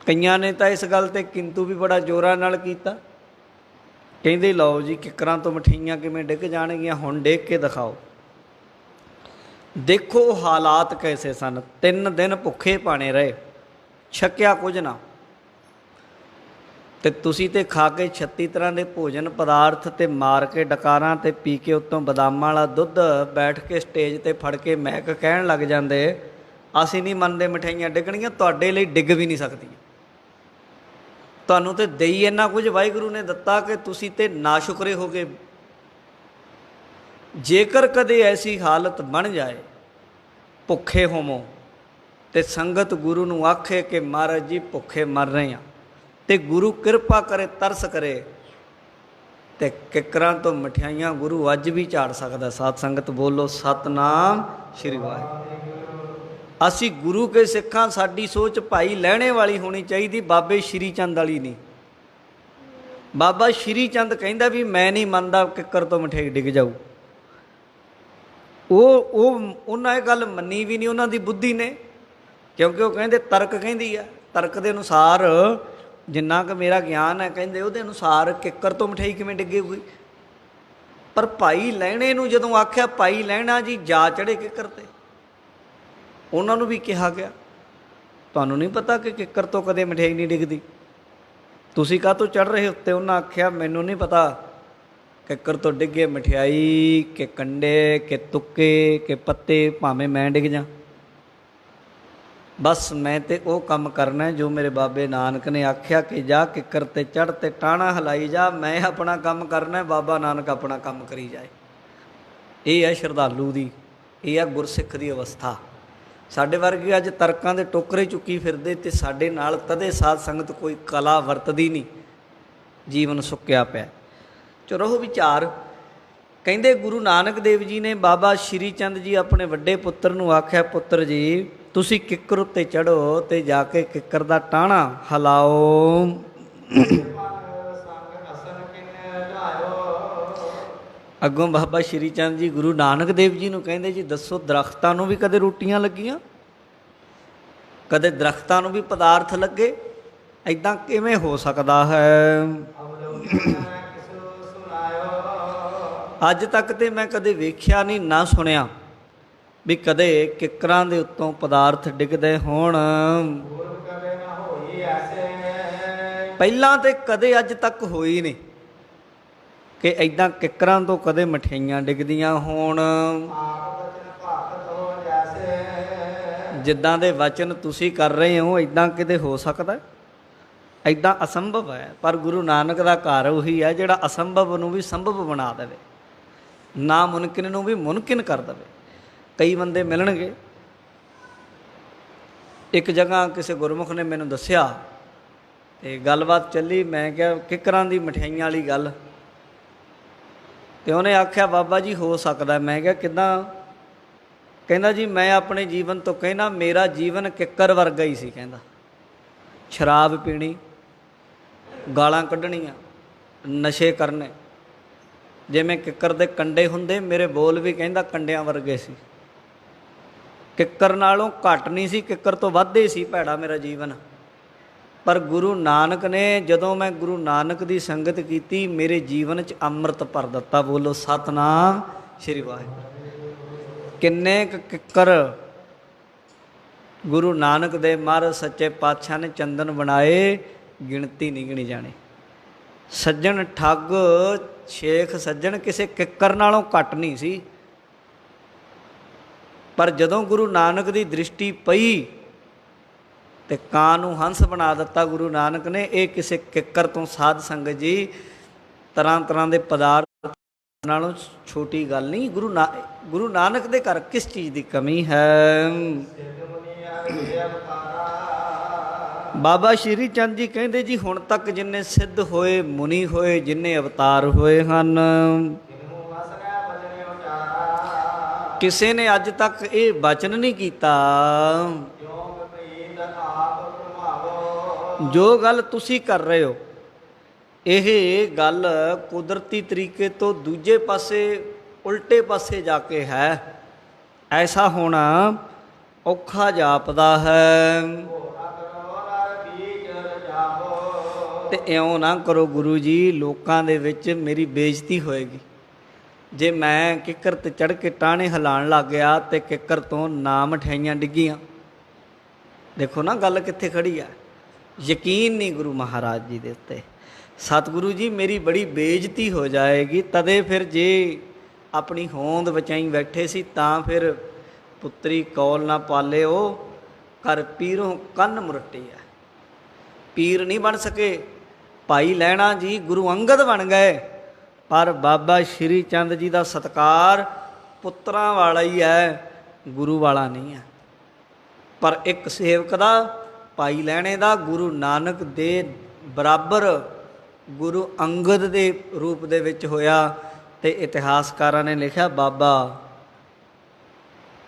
S1: ਕਈਆਂ ਨੇ ਤਾਂ ਇਸ ਗੱਲ 'ਤੇ ਕਿੰਤੂ ਵੀ ਬੜਾ ਜ਼ੋਰਾਂ ਨਾਲ ਕੀਤਾ। ਕਹਿੰਦੇ ਲਓ ਜੀ ਕਿੱਕਰਾਂ ਤੋਂ ਮਠਿਆਈਆਂ ਕਿਵੇਂ ਡਿੱਗ ਜਾਣਗੀਆਂ, ਹੁਣ ਡਿੱਗ ਕੇ ਦਿਖਾਓ। ਦੇਖੋ ਹਾਲਾਤ ਕੈਸੇ ਸਨ। 3 ਦਿਨ ਭੁੱਖੇ ਭਾਣੇ ਰਹੇ, ਛਕਿਆ ਕੁਝ ਨਾ। ਤੇ ਤੁਸੀਂ ਤੇ ਖਾ ਕੇ 36 ਤਰ੍ਹਾਂ ਦੇ ਭੋਜਨ ਪਦਾਰਥ ਤੇ ਮਾਰ ਕੇ ਡਕਾਰਾਂ ਤੇ ਪੀ ਕੇ ਉੱਤੋਂ ਬਦਾਮਾਂ ਵਾਲਾ ਦੁੱਧ ਬੈਠ ਕੇ ਸਟੇਜ ਤੇ ਫੜ ਕੇ ਮਹਿਕ ਕਹਿਣ ਲੱਗ ਜਾਂਦੇ ਅਸੀਂ ਨਹੀਂ ਮੰਨਦੇ ਮਠਿਆਈਆਂ ਡਿੱਗਣਗੀਆਂ। ਤੁਹਾਡੇ ਲਈ ਡਿੱਗ ਵੀ ਨਹੀਂ ਸਕਦੀਆਂ। ਤੁਹਾਨੂੰ ਤੇ ਦੇਈ ਇੰਨਾ ਕੁਝ ਵਾਹਿਗੁਰੂ ਨੇ ਦਿੱਤਾ ਕਿ ਤੁਸੀਂ ਤੇ ਨਾਸ਼ੁਕਰੇ ਹੋ ਗਏ। ਜੇਕਰ ਕਦੇ ਐਸੀ ਹਾਲਤ ਬਣ ਜਾਏ, ਭੁੱਖੇ ਹੋਵੋ ਤੇ ਸੰਗਤ ਗੁਰੂ ਨੂੰ ਆਖੇ ਕਿ ਮਹਾਰਾਜ ਜੀ ਭੁੱਖੇ ਮਰ ਰਹੇ ਹਾਂ, ਤੇ ਗੁਰੂ ਕਿਰਪਾ ਕਰੇ, ਤਰਸ ਕਰੇ, ਤੇ ਕਿੱਕਰਾਂ ਤੋਂ ਮਠਿਆਈਆਂ ਗੁਰੂ ਅੱਜ ਵੀ ਝਾੜ ਸਕਦਾ। ਸਾਧ ਸੰਗਤ ਬੋਲੋ ਸਤਨਾਮ ਸ਼੍ਰੀ ਵਾਹਿਗੁਰੂ। ਅਸੀਂ ਗੁਰੂ ਕੇ ਸਿੱਖਾਂ, ਸਾਡੀ ਸੋਚ ਭਾਈ ਲਹਿਣੇ ਵਾਲੀ ਹੋਣੀ ਚਾਹੀਦੀ, ਬਾਬੇ ਸ਼੍ਰੀ ਚੰਦ ਵਾਲੀ ਨਹੀਂ। ਬਾਬਾ ਸ਼੍ਰੀ ਚੰਦ ਕਹਿੰਦਾ ਵੀ ਮੈਂ ਨਹੀਂ ਮੰਨਦਾ ਕਿੱਕਰ ਤੋਂ ਮਠਿਆਈ ਡਿੱਗ ਜਾਊ। ਉਹਨਾਂ ਇਹ ਗੱਲ ਮੰਨੀ ਵੀ ਨਹੀਂ, ਉਹਨਾਂ ਦੀ ਬੁੱਧੀ ਨੇ, ਕਿਉਂਕਿ ਉਹ ਕਹਿੰਦੇ ਤਰਕ ਕਹਿੰਦੀ ਆ। ਤਰਕ ਦੇ ਅਨੁਸਾਰ ਜਿੰਨਾ ਕੁ ਮੇਰਾ ਗਿਆਨ ਹੈ, ਕਹਿੰਦੇ ਉਹਦੇ ਅਨੁਸਾਰ ਕਿੱਕਰ ਤੋਂ ਮਠਿਆਈ ਕਿਵੇਂ ਡਿੱਗੇਗੀ। ਪਰ ਭਾਈ ਲਹਿਣੇ ਨੂੰ ਜਦੋਂ ਆਖਿਆ ਭਾਈ ਲਹਿਣਾ ਜੀ ਜਾ ਚੜ੍ਹੇ ਕਿੱਕਰ 'ਤੇ, ਉਹਨਾਂ ਨੂੰ ਵੀ ਕਿਹਾ ਗਿਆ ਤੁਹਾਨੂੰ ਨਹੀਂ ਪਤਾ ਕਿ ਕਿੱਕਰ ਤੋਂ ਕਦੇ ਮਠਿਆਈ ਨਹੀਂ ਡਿੱਗਦੀ, ਤੁਸੀਂ ਕਾਹਤੋਂ ਚੜ੍ਹ ਰਹੇ ਉੱਤੇ। ਉਹਨਾਂ ਆਖਿਆ ਮੈਨੂੰ ਨਹੀਂ ਪਤਾ ਕਿੱਕਰ ਤੋਂ ਡਿੱਗੇ ਮਠਿਆਈ ਕਿ ਕੰਡੇ ਕਿ ਤੁੱਕੇ ਕਿ ਪੱਤੇ, ਭਾਵੇਂ ਮੈਂ ਡਿੱਗ ਜਾ, ਬਸ ਮੈਂ ਤੇ ਉਹ ਕੰਮ ਕਰਨਾ ਜੋ ਮੇਰੇ ਬਾਬੇ ਨਾਨਕ ਨੇ ਆਖਿਆ ਕਿ ਜਾ ਕਿੱਕਰ ਤੇ ਚੜ੍ਹ ਤੇ ਟਾਹਣਾ ਹਿਲਾਈ ਜਾ। ਮੈਂ ਆਪਣਾ ਕੰਮ ਕਰਨਾ, ਬਾਬਾ ਨਾਨਕ ਆਪਣਾ ਕੰਮ ਕਰੀ ਜਾਏ। ਇਹ ਹੈ ਸ਼ਰਧਾਲੂ ਦੀ, ਇਹ ਹੈ ਗੁਰਸਿੱਖ ਦੀ ਅਵਸਥਾ। ਸਾਡੇ ਵਰਗੇ ਅੱਜ ਤਰਕਾਂ ਦੇ ਟੋਕਰੇ ਚੁੱਕੀ ਫਿਰਦੇ ਤੇ ਸਾਡੇ ਨਾਲ ਤਦੇ ਸਾਧ ਸੰਗਤ ਕੋਈ ਕਲਾ ਵਰਤਦੀ ਨਹੀਂ, ਜੀਵਨ ਸੁੱਕਿਆ ਪਿਆ। ਚਲੋ ਵਿਚਾਰ। ਕਹਿੰਦੇ ਗੁਰੂ ਨਾਨਕ ਦੇਵ ਜੀ ਨੇ ਬਾਬਾ ਸ਼੍ਰੀ ਚੰਦ ਜੀ ਆਪਣੇ ਵੱਡੇ ਪੁੱਤਰ ਨੂੰ ਆਖਿਆ ਪੁੱਤਰ ਜੀ ਤੁਸੀਂ ਕਿੱਕਰ ਉੱਤੇ ਚੜ੍ਹੋ ਤੇ ਜਾ ਕੇ ਕਿੱਕਰ ਦਾ ਟਾਹਣਾ ਹਿਲਾਓ। ਅੱਗੋਂ ਬਾਬਾ ਸ਼੍ਰੀ ਚੰਦ ਜੀ ਗੁਰੂ ਨਾਨਕ ਦੇਵ ਜੀ ਨੂੰ ਕਹਿੰਦੇ ਜੀ ਦੱਸੋ ਦਰਖਤਾਂ ਨੂੰ ਵੀ ਕਦੇ ਰੋਟੀਆਂ ਲੱਗੀਆਂ, ਕਦੇ ਦਰਖਤਾਂ ਨੂੰ ਵੀ ਪਦਾਰਥ ਲੱਗੇ, ਇੱਦਾਂ ਕਿਵੇਂ ਹੋ ਸਕਦਾ ਹੈ। ਅੱਜ ਤੱਕ ਤੇ ਮੈਂ ਕਦੇ ਵੇਖਿਆ ਨਹੀਂ ਨਾ ਸੁਣਿਆ ਵੀ ਕਦੇ ਕਿੱਕਰਾਂ ਦੇ ਉੱਤੋਂ ਪਦਾਰਥ ਡਿੱਗਦੇ ਹੋਣ।
S2: ਪੂਰਬ ਕਦੇ ਨਾ ਹੋਈ ਐਸੇ,
S1: ਪਹਿਲਾਂ ਤੇ ਕਦੇ ਅੱਜ ਤੱਕ ਹੋਈ ਨਹੀਂ ਕਿ ਐਦਾਂ ਕਿੱਕਰਾਂ ਤੋਂ ਕਦੇ ਮਠਿਆਈਆਂ ਡਿੱਗਦੀਆਂ ਹੋਣ।
S2: ਆਪ ਬਚਨ ਭਾਖਤ ਹੋ ਜੈਸੇ,
S1: ਜਿੱਦਾਂ ਦੇ ਵਚਨ ਤੁਸੀਂ ਕਰ ਰਹੇ ਹੋ ਐਦਾਂ ਕਿਤੇ ਹੋ ਸਕਦਾ? ਐਦਾਂ ਅਸੰਭਵ ਹੈ। ਪਰ ਗੁਰੂ ਨਾਨਕ ਦਾ ਘਰ ਉਹੀ ਹੈ ਜਿਹੜਾ ਅਸੰਭਵ ਨੂੰ ਵੀ ਸੰਭਵ ਬਣਾ ਦੇਵੇ, ਨਾ ਮੁਮਕਿਨ ਨੂੰ ਵੀ ਮੁਮਕਿਨ ਕਰ ਦੇਵੇ। ਕਈ ਬੰਦੇ ਮਿਲਣਗੇ, ਇੱਕ ਜਗ੍ਹਾ ਕਿਸੇ ਗੁਰਮੁਖ ਨੇ ਮੈਨੂੰ ਦੱਸਿਆ ਤੇ ਗੱਲਬਾਤ ਚੱਲੀ। ਮੈਂ ਕਿਹਾ ਕਿੱਕਰਾਂ ਦੀ ਮਠਿਆਈਆਂ ਵਾਲੀ ਗੱਲ, ਤੇ ਉਹਨੇ ਆਖਿਆ ਬਾਬਾ ਜੀ ਹੋ ਸਕਦਾ। ਮੈਂ ਕਿਹਾ ਕਿੱਦਾਂ? ਕਹਿੰਦਾ ਜੀ ਮੈਂ ਆਪਣੇ ਜੀਵਨ ਤੋਂ ਕਹਿੰਦਾ ਮੇਰਾ ਜੀਵਨ ਕਿੱਕਰ ਵਰਗਾ ਹੀ ਸੀ। ਕਹਿੰਦਾ ਸ਼ਰਾਬ ਪੀਣੀ, ਗਾਲਾਂ ਕੱਢਣੀਆਂ, ਨਸ਼ੇ ਕਰਨੇ, ਜਿਵੇਂ ਕਿੱਕਰ ਦੇ ਕੰਡੇ ਹੁੰਦੇ ਮੇਰੇ ਬੋਲ ਵੀ ਕਹਿੰਦਾ ਕੰਡਿਆਂ ਵਰਗੇ ਸੀ। ਕਿੱਕਰ ਨਾਲੋਂ ਘੱਟ ਨਹੀਂ ਸੀ, ਕਿੱਕਰ ਤੋਂ ਵੱਧ ਹੀ ਸੀ ਭੈੜਾ ਮੇਰਾ ਜੀਵਨ। ਪਰ ਗੁਰੂ ਨਾਨਕ ਨੇ ਜਦੋਂ ਮੈਂ ਗੁਰੂ ਨਾਨਕ ਦੀ ਸੰਗਤ ਕੀਤੀ ਮੇਰੇ ਜੀਵਨ 'ਚ ਅੰਮ੍ਰਿਤ ਭਰ ਦਿੱਤਾ। ਬੋਲੋ ਸਤਿਨਾਮ ਸ਼੍ਰੀ ਵਾਹਿਗੁਰੂ। ਕਿੰਨੇ ਕੁ ਕਿੱਕਰ ਗੁਰੂ ਨਾਨਕ ਦੇ ਮਹਾਰਾਜ ਸੱਚੇ ਪਾਤਸ਼ਾਹ ਨੇ ਚੰਦਨ ਬਣਾਏ, ਗਿਣਤੀ ਨਹੀਂ ਗਿਣੀ ਜਾਣੀ। ਸੱਜਣ ਠੱਗ ਸ਼ੇਖ ਸੱਜਣ ਕਿਸੇ ਕਿੱਕਰ ਨਾਲੋਂ ਘੱਟ ਨਹੀਂ ਸੀ। ਪਰ ਜਦੋਂ ਗੁਰੂ ਨਾਨਕ ਦੀ ਦ੍ਰਿਸ਼ਟੀ ਪਈ ਤੇ ਕਾਂ ਨੂੰ ਹੰਸ ਬਣਾ ਦਿੱਤਾ ਗੁਰੂ ਨਾਨਕ ਨੇ। ਇਹ ਕਿਸੇ ਕਿੱਕਰ ਤੋਂ ਸਾਧ ਸੰਗਤ ਜੀ ਤਰ੍ਹਾਂ ਤਰ੍ਹਾਂ ਦੇ ਪਦਾਰਥ ਨਾਲੋਂ ਛੋਟੀ ਗੱਲ ਨਹੀਂ। ਗੁਰੂ ਨਾਨਕ ਦੇ ਘਰ ਕਿਸ ਚੀਜ਼ ਦੀ ਕਮੀ ਹੈ? ਬਾਬਾ ਸ਼੍ਰੀ ਚੰਦ ਜੀ ਕਹਿੰਦੇ ਜੀ ਹੁਣ ਤੱਕ ਜਿੰਨੇ ਸਿੱਧ ਹੋਏ, ਮੁਨੀ ਹੋਏ, ਜਿੰਨੇ ਅਵਤਾਰ ਹੋਏ ਹਨ, ਕਿਸੇ ਨੇ ਅੱਜ ਤੱਕ ਇਹ ਬਚਨ ਨਹੀਂ ਕੀਤਾ ਜੋ ਗੱਲ ਤੁਸੀਂ ਕਰ ਰਹੇ ਹੋ। ਇਹ ਗੱਲ ਕੁਦਰਤੀ ਤਰੀਕੇ ਤੋਂ ਦੂਜੇ ਪਾਸੇ ਉਲਟੇ ਪਾਸੇ ਜਾ ਕੇ ਹੈ। ਐਸਾ ਹੋਣਾ ਔਖਾ ਜਾਪਦਾ ਹੈ। ਤੇ ਇਉਂ ਨਾ ਕਰੋ ਗੁਰੂ ਜੀ, ਲੋਕਾਂ ਦੇ ਵਿੱਚ ਮੇਰੀ ਬੇਇੱਜ਼ਤੀ ਹੋਏਗੀ। ਜੇ ਮੈਂ ਕਿੱਕਰ ਤੇ ਚੜ੍ਹ ਕੇ ਟਾਹਣੇ ਹਿਲਾਉਣ ਲੱਗ ਗਿਆ ਤੇ ਕਿੱਕਰ ਤੋਂ ਨਾ ਮਠਿਆਈਆਂ ਡਿੱਗੀਆਂ। ਦੇਖੋ ਨਾ ਗੱਲ ਕਿੱਥੇ ਖੜੀ ਆ। ਯਕੀਨ ਨਹੀਂ ਗੁਰੂ ਮਹਾਰਾਜ ਜੀ ਦੇ ਉੱਤੇ। ਸਤਿਗੁਰੂ ਜੀ ਮੇਰੀ ਬੜੀ ਬੇਇੱਜ਼ਤੀ ਹੋ ਜਾਏਗੀ। ਤਦੇ ਫਿਰ ਜੇ ਆਪਣੀ ਹੋਂਦ ਬਚਾਈ ਬੈਠੇ ਸੀ ਤਾਂ ਫਿਰ ਪੁੱਤਰੀ ਕੌਲ ਨਾ ਪਾਲਿਓ ਕਰ ਪੀਰੋਂ ਕੰਨ ਮੁਰਟੀ ਹੈ। ਪੀਰ ਨਹੀਂ ਬਣ ਸਕੇ। ਭਾਈ ਲਹਿਣਾ ਜੀ ਗੁਰੂ ਅੰਗਦ ਬਣ ਗਏ, ਪਰ ਬਾਬਾ ਸ਼੍ਰੀ ਚੰਦ ਜੀ ਦਾ ਸਤਿਕਾਰ ਪੁੱਤਰਾਂ ਵਾਲਾ ਹੀ ਹੈ, ਗੁਰੂ ਵਾਲਾ ਨਹੀਂ ਹੈ। ਪਰ ਇੱਕ ਸੇਵਕ ਦਾ, ਭਾਈ ਲਹਿਣੇ ਦਾ, ਗੁਰੂ ਨਾਨਕ ਦੇ ਬਰਾਬਰ ਗੁਰੂ ਅੰਗਦ ਦੇ ਰੂਪ ਦੇ ਵਿੱਚ ਹੋਇਆ। ਤੇ ਇਤਿਹਾਸਕਾਰਾਂ ਨੇ ਲਿਖਿਆ ਬਾਬਾ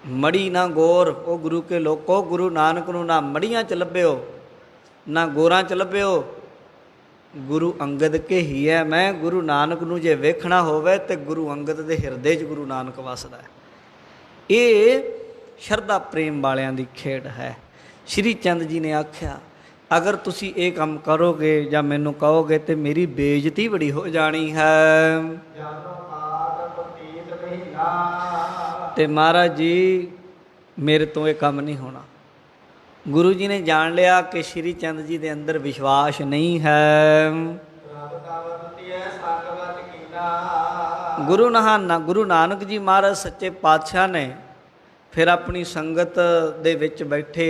S1: ਮੜੀ ਨਾ ਗੌਰ ਉਹ ਗੁਰੂ ਕੇ ਲੋਕੋ, ਗੁਰੂ ਨਾਨਕ ਨੂੰ ਨਾ ਮੜੀਆਂ 'ਚ ਲੱਭਿਓ ਨਾ ਗੋਰਾਂ 'ਚ ਲੱਭਿਓ, ਗੁਰੂ ਅੰਗਦ ਕੇ ਹੀ ਹੈ ਮੈਂ। ਗੁਰੂ ਨਾਨਕ ਨੂੰ ਜੇ ਵੇਖਣਾ ਹੋਵੇ ਤੇ ਗੁਰੂ ਅੰਗਦ ਦੇ ਹਿਰਦੇ 'ਚ ਗੁਰੂ ਨਾਨਕ ਵਸਦਾ ਹੈ। ਇਹ ਸ਼ਰਧਾ ਪ੍ਰੇਮ ਵਾਲਿਆਂ ਦੀ ਖੇਡ ਹੈ। ਸ਼੍ਰੀ ਚੰਦ ਜੀ ਨੇ ਆਖਿਆ ਅਗਰ ਤੁਸੀਂ ਇਹ ਕੰਮ ਕਰੋਗੇ ਜਾਂ ਮੈਨੂੰ ਕਹੋਗੇ ਤੇ ਮੇਰੀ ਬੇਇੱਜ਼ਤੀ ਬੜੀ ਹੋ ਜਾਣੀ ਹੈ। ਤੇ ਮਹਾਰਾਜ ਜੀ ਮੇਰੇ ਤੋਂ ਇਹ ਕੰਮ ਨਹੀਂ ਹੋਣਾ। ਗੁਰੂ ਜੀ ਨੇ ਜਾਣ ਲਿਆ ਕਿ ਸ਼੍ਰੀ ਚੰਦ ਜੀ ਦੇ ਅੰਦਰ ਵਿਸ਼ਵਾਸ ਨਹੀਂ ਹੈ। ਗੁਰੂ ਨਾਨਕ ਜੀ ਮਹਾਰਾਜ ਸੱਚੇ ਪਾਤਸ਼ਾਹ ਨੇ ਫਿਰ ਆਪਣੀ ਸੰਗਤ ਦੇ ਵਿੱਚ ਬੈਠੇ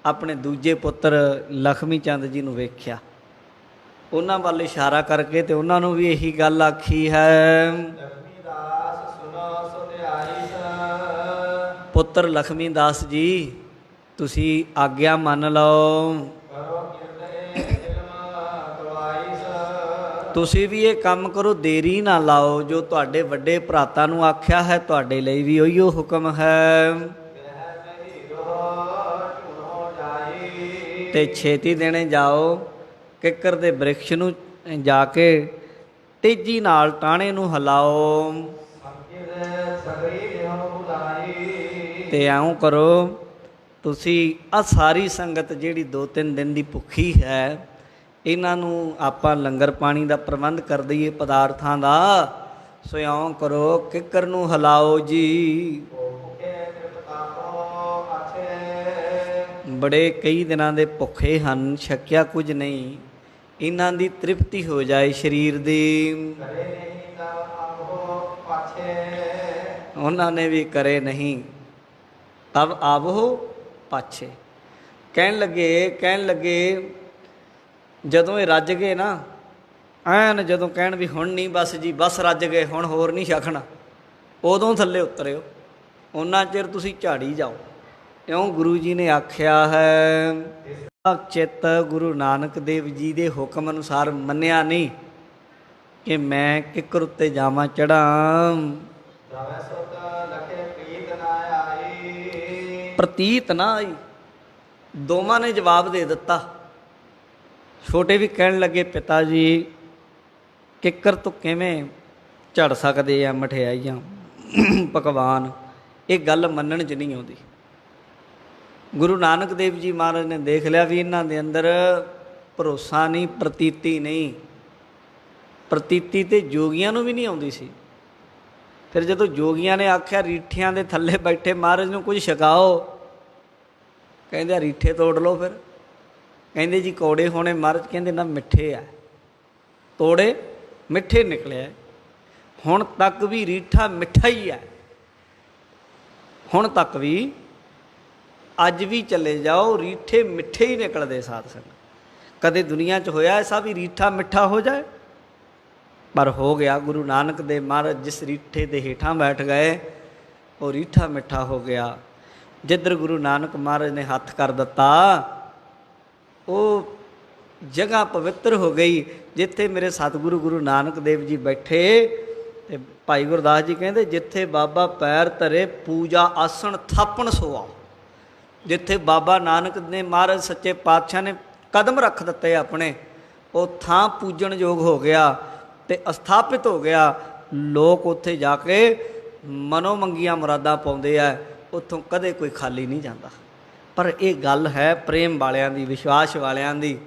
S1: ਆਪਣੇ ਦੂਜੇ ਪੁੱਤਰ ਲਖਮੀ ਚੰਦ ਜੀ ਨੂੰ ਵੇਖਿਆ। ਉਹਨਾਂ ਵੱਲ ਇਸ਼ਾਰਾ ਕਰਕੇ ਤੇ ਉਹਨਾਂ ਨੂੰ ਵੀ ਇਹੀ ਗੱਲ ਆਖੀ ਹੈ। ਪੁੱਤਰ ਲਖਮੀ ਦਾਸ ਜੀ ਤੁਸੀਂ ਆਗਿਆ ਮੰਨ ਲਓ, ਤੁਸੀਂ ਵੀ ਇਹ ਕੰਮ ਕਰੋ, ਦੇਰੀ ਨਾ ਲਾਓ। ਜੋ ਤੁਹਾਡੇ ਵੱਡੇ ਭਰਾਤਾਂ ਨੂੰ ਆਖਿਆ ਹੈ ਤੁਹਾਡੇ ਲਈ ਵੀ ਉਹੀਓ ਹੁਕਮ ਹੈ। ਤੇ ਛੇਤੀ ਦੇਣੇ ਜਾਓ, ਕਿੱਕਰ ਦੇ ਬ੍ਰਿਕਸ਼ ਨੂੰ ਜਾ ਕੇ ਤੇਜ਼ੀ ਨਾਲ ਟਾਹਣੇ ਨੂੰ ਹਿਲਾਓ। ਤੇ ਇਉਂ ਕਰੋ ਤੁਸੀਂ ਆਹ ਸਾਰੀ ਸੰਗਤ ਜਿਹੜੀ 2-3 ਦਿਨ ਦੀ ਭੁੱਖੀ ਹੈ, ਇਹਨਾਂ ਨੂੰ ਆਪਾਂ ਲੰਗਰ ਪਾਣੀ ਦਾ ਪ੍ਰਬੰਧ ਕਰ ਦਈਏ ਪਦਾਰਥਾਂ ਦਾ। ਸੋ ਇਉਂ ਕਰੋ ਕਿੱਕਰ ਨੂੰ ਹਿਲਾਓ ਜੀ।
S2: ਭੁਖੇ ਤ੍ਰਿਪਤਾ ਕੋ ਆਛੇ।
S1: ਬੜੇ ਕਈ ਦਿਨਾਂ ਦੇ ਭੁੱਖੇ ਹਨ, ਛਕਿਆ ਕੁਝ ਨਹੀਂ, ਇਹਨਾਂ ਦੀ ਤ੍ਰਿਪਤੀ ਹੋ ਜਾਏ ਸਰੀਰ ਦੀ।
S2: ਕਰੇ ਨਹੀਂ ਤਬ ਆਵੋ ਪਾਛੇ।
S1: ਉਹਨਾਂ ਨੇ ਵੀ ਕਰੇ ਨਹੀਂ ਤਬ ਆਵੋ ਪਾਛੇ। ਕਹਿਣ ਲੱਗੇ ਜਦੋਂ ਇਹ ਰੱਜ ਗਏ ਨਾ, ਐਨ ਜਦੋਂ ਕਹਿਣ ਵੀ ਹੁਣ ਨਹੀਂ ਬਸ ਜੀ, ਬਸ ਰੱਜ ਗਏ, ਹੁਣ ਹੋਰ ਨਹੀਂ ਛਕਣਾ, ਉਦੋਂ ਥੱਲੇ ਉਤਰਿਓ, ਉਹਨਾਂ ਚਿਰ ਤੁਸੀਂ ਝਾੜੀ ਜਾਓ। ਇਉਂ ਗੁਰੂ ਜੀ ਨੇ ਆਖਿਆ ਹੈ। ਚਿੱਤ ਗੁਰੂ ਨਾਨਕ ਦੇਵ ਜੀ ਦੇ ਹੁਕਮ ਅਨੁਸਾਰ ਮੰਨਿਆ ਨਹੀਂ ਕਿ ਮੈਂ ਕਿੱਕਰ ਉੱਤੇ ਜਾਵਾਂ ਚੜਾਂ।
S2: ਰਵੈ ਸੁਤ ਲਖੇ ਪ੍ਰੀਤ ਨਾ ਆਈ।
S1: ਪ੍ਰਤੀਤ ਨਾ ਆਈ। ਦੋਵਾਂ ਨੇ ਜਵਾਬ ਦੇ ਦਿੱਤਾ। ਛੋਟੇ ਵੀ ਕਹਿਣ ਲੱਗੇ ਪਿਤਾ ਜੀ ਕਿੱਕਰ ਤੋਂ ਕਿਵੇਂ ਝੜ ਸਕਦੇ ਆ ਮਠਿਆਈਆਂ ਪਕਵਾਨ, ਇਹ ਗੱਲ ਮੰਨਣ 'ਚ ਨਹੀਂ ਆਉਂਦੀ। ਗੁਰੂ ਨਾਨਕ ਦੇਵ ਜੀ ਮਹਾਰਾਜ ਨੇ ਦੇਖ ਲਿਆ ਵੀ ਇਹਨਾਂ ਦੇ ਅੰਦਰ ਭਰੋਸਾ ਨਹੀਂ, ਪ੍ਰਤੀਤੀ ਨਹੀਂ। ਪ੍ਰਤੀਤੀ ਤੇ ਜੋਗੀਆਂ ਨੂੰ ਵੀ ਨਹੀਂ ਆਉਂਦੀ ਸੀ। ਫਿਰ ਜਦੋਂ ਜੋਗੀਆਂ ਨੇ ਆਖਿਆ ਰੀਠਿਆਂ ਦੇ ਥੱਲੇ ਬੈਠੇ ਮਹਾਰਾਜ ਨੂੰ ਕੁਝ ਛਕਾਓ, ਕਹਿੰਦੇ ਰੀਠੇ ਤੋੜ ਲਓ। ਫਿਰ ਕਹਿੰਦੇ ਜੀ ਕੌੜੇ ਹੋਣੇ ਮਹਾਰਾਜ, ਕਹਿੰਦੇ ਨਾ ਮਿੱਠੇ ਆ, ਤੋੜੇ ਮਿੱਠੇ ਨਿਕਲਿਆ। ਹੁਣ ਤੱਕ ਵੀ ਰੀਠਾ ਮਿੱਠਾ ਹੀ ਹੈ, ਹੁਣ ਤੱਕ ਵੀ, ਅੱਜ ਵੀ ਚਲੇ ਜਾਓ ਰੀਠੇ ਮਿੱਠੇ ਹੀ ਨਿਕਲਦੇ ਸਾਧ ਸੰਗਤ। ਕਦੇ ਦੁਨੀਆ 'ਚ ਹੋਇਆ ਐਸਾ ਵੀ ਰੀਠਾ ਮਿੱਠਾ ਹੋ ਜਾਏ? ਪਰ ਹੋ ਗਿਆ। ਗੁਰੂ ਨਾਨਕ ਦੇਵ ਮਹਾਰਾਜ ਜਿਸ ਰੀਠੇ ਦੇ ਹੇਠਾਂ ਬੈਠ ਗਏ ਉਹ ਰੀਠਾ ਮਿੱਠਾ ਹੋ ਗਿਆ। ਜਿੱਧਰ ਗੁਰੂ ਨਾਨਕ ਮਹਾਰਾਜ ਨੇ ਹੱਥ ਕਰ ਦਿੱਤਾ ਉਹ ਜਗ੍ਹਾ ਪਵਿੱਤਰ ਹੋ ਗਈ। ਜਿੱਥੇ ਮੇਰੇ ਸਤਿਗੁਰੂ ਗੁਰੂ ਨਾਨਕ ਦੇਵ ਜੀ ਬੈਠੇ ਤੇ ਭਾਈ ਗੁਰਦਾਸ ਜੀ ਕਹਿੰਦੇ ਜਿੱਥੇ ਬਾਬਾ ਪੈਰ ਧਰੇ ਪੂਜਾ ਆਸਣ ਥਾਪਣ ਸੋਆ। ਜਿੱਥੇ ਬਾਬਾ ਨਾਨਕ ਨੇ ਮਹਾਰਾਜ ਸੱਚੇ ਪਾਤਸ਼ਾਹ ਨੇ ਕਦਮ ਰੱਖ ਦਿੱਤੇ ਆਪਣੇ, ਉਹ ਥਾਂ ਪੂਜਣ ਯੋਗ ਹੋ ਗਿਆ ਤੇ ਅਸਥਾਪਿਤ ਹੋ ਗਿਆ। ਲੋਕ ਉੱਥੇ ਜਾ ਕੇ ਮਨੋ ਮੰਗੀਆਂ ਮੁਰਾਦਾਂ ਪਾਉਂਦੇ ਆ, ਉੱਥੋਂ ਕਦੇ ਕੋਈ ਖਾਲੀ ਨਹੀਂ ਜਾਂਦਾ। ਪਰ ਇਹ ਗੱਲ ਹੈ ਪ੍ਰੇਮ ਵਾਲਿਆਂ ਦੀ, ਵਿਸ਼ਵਾਸ ਵਾਲਿਆਂ ਦੀ।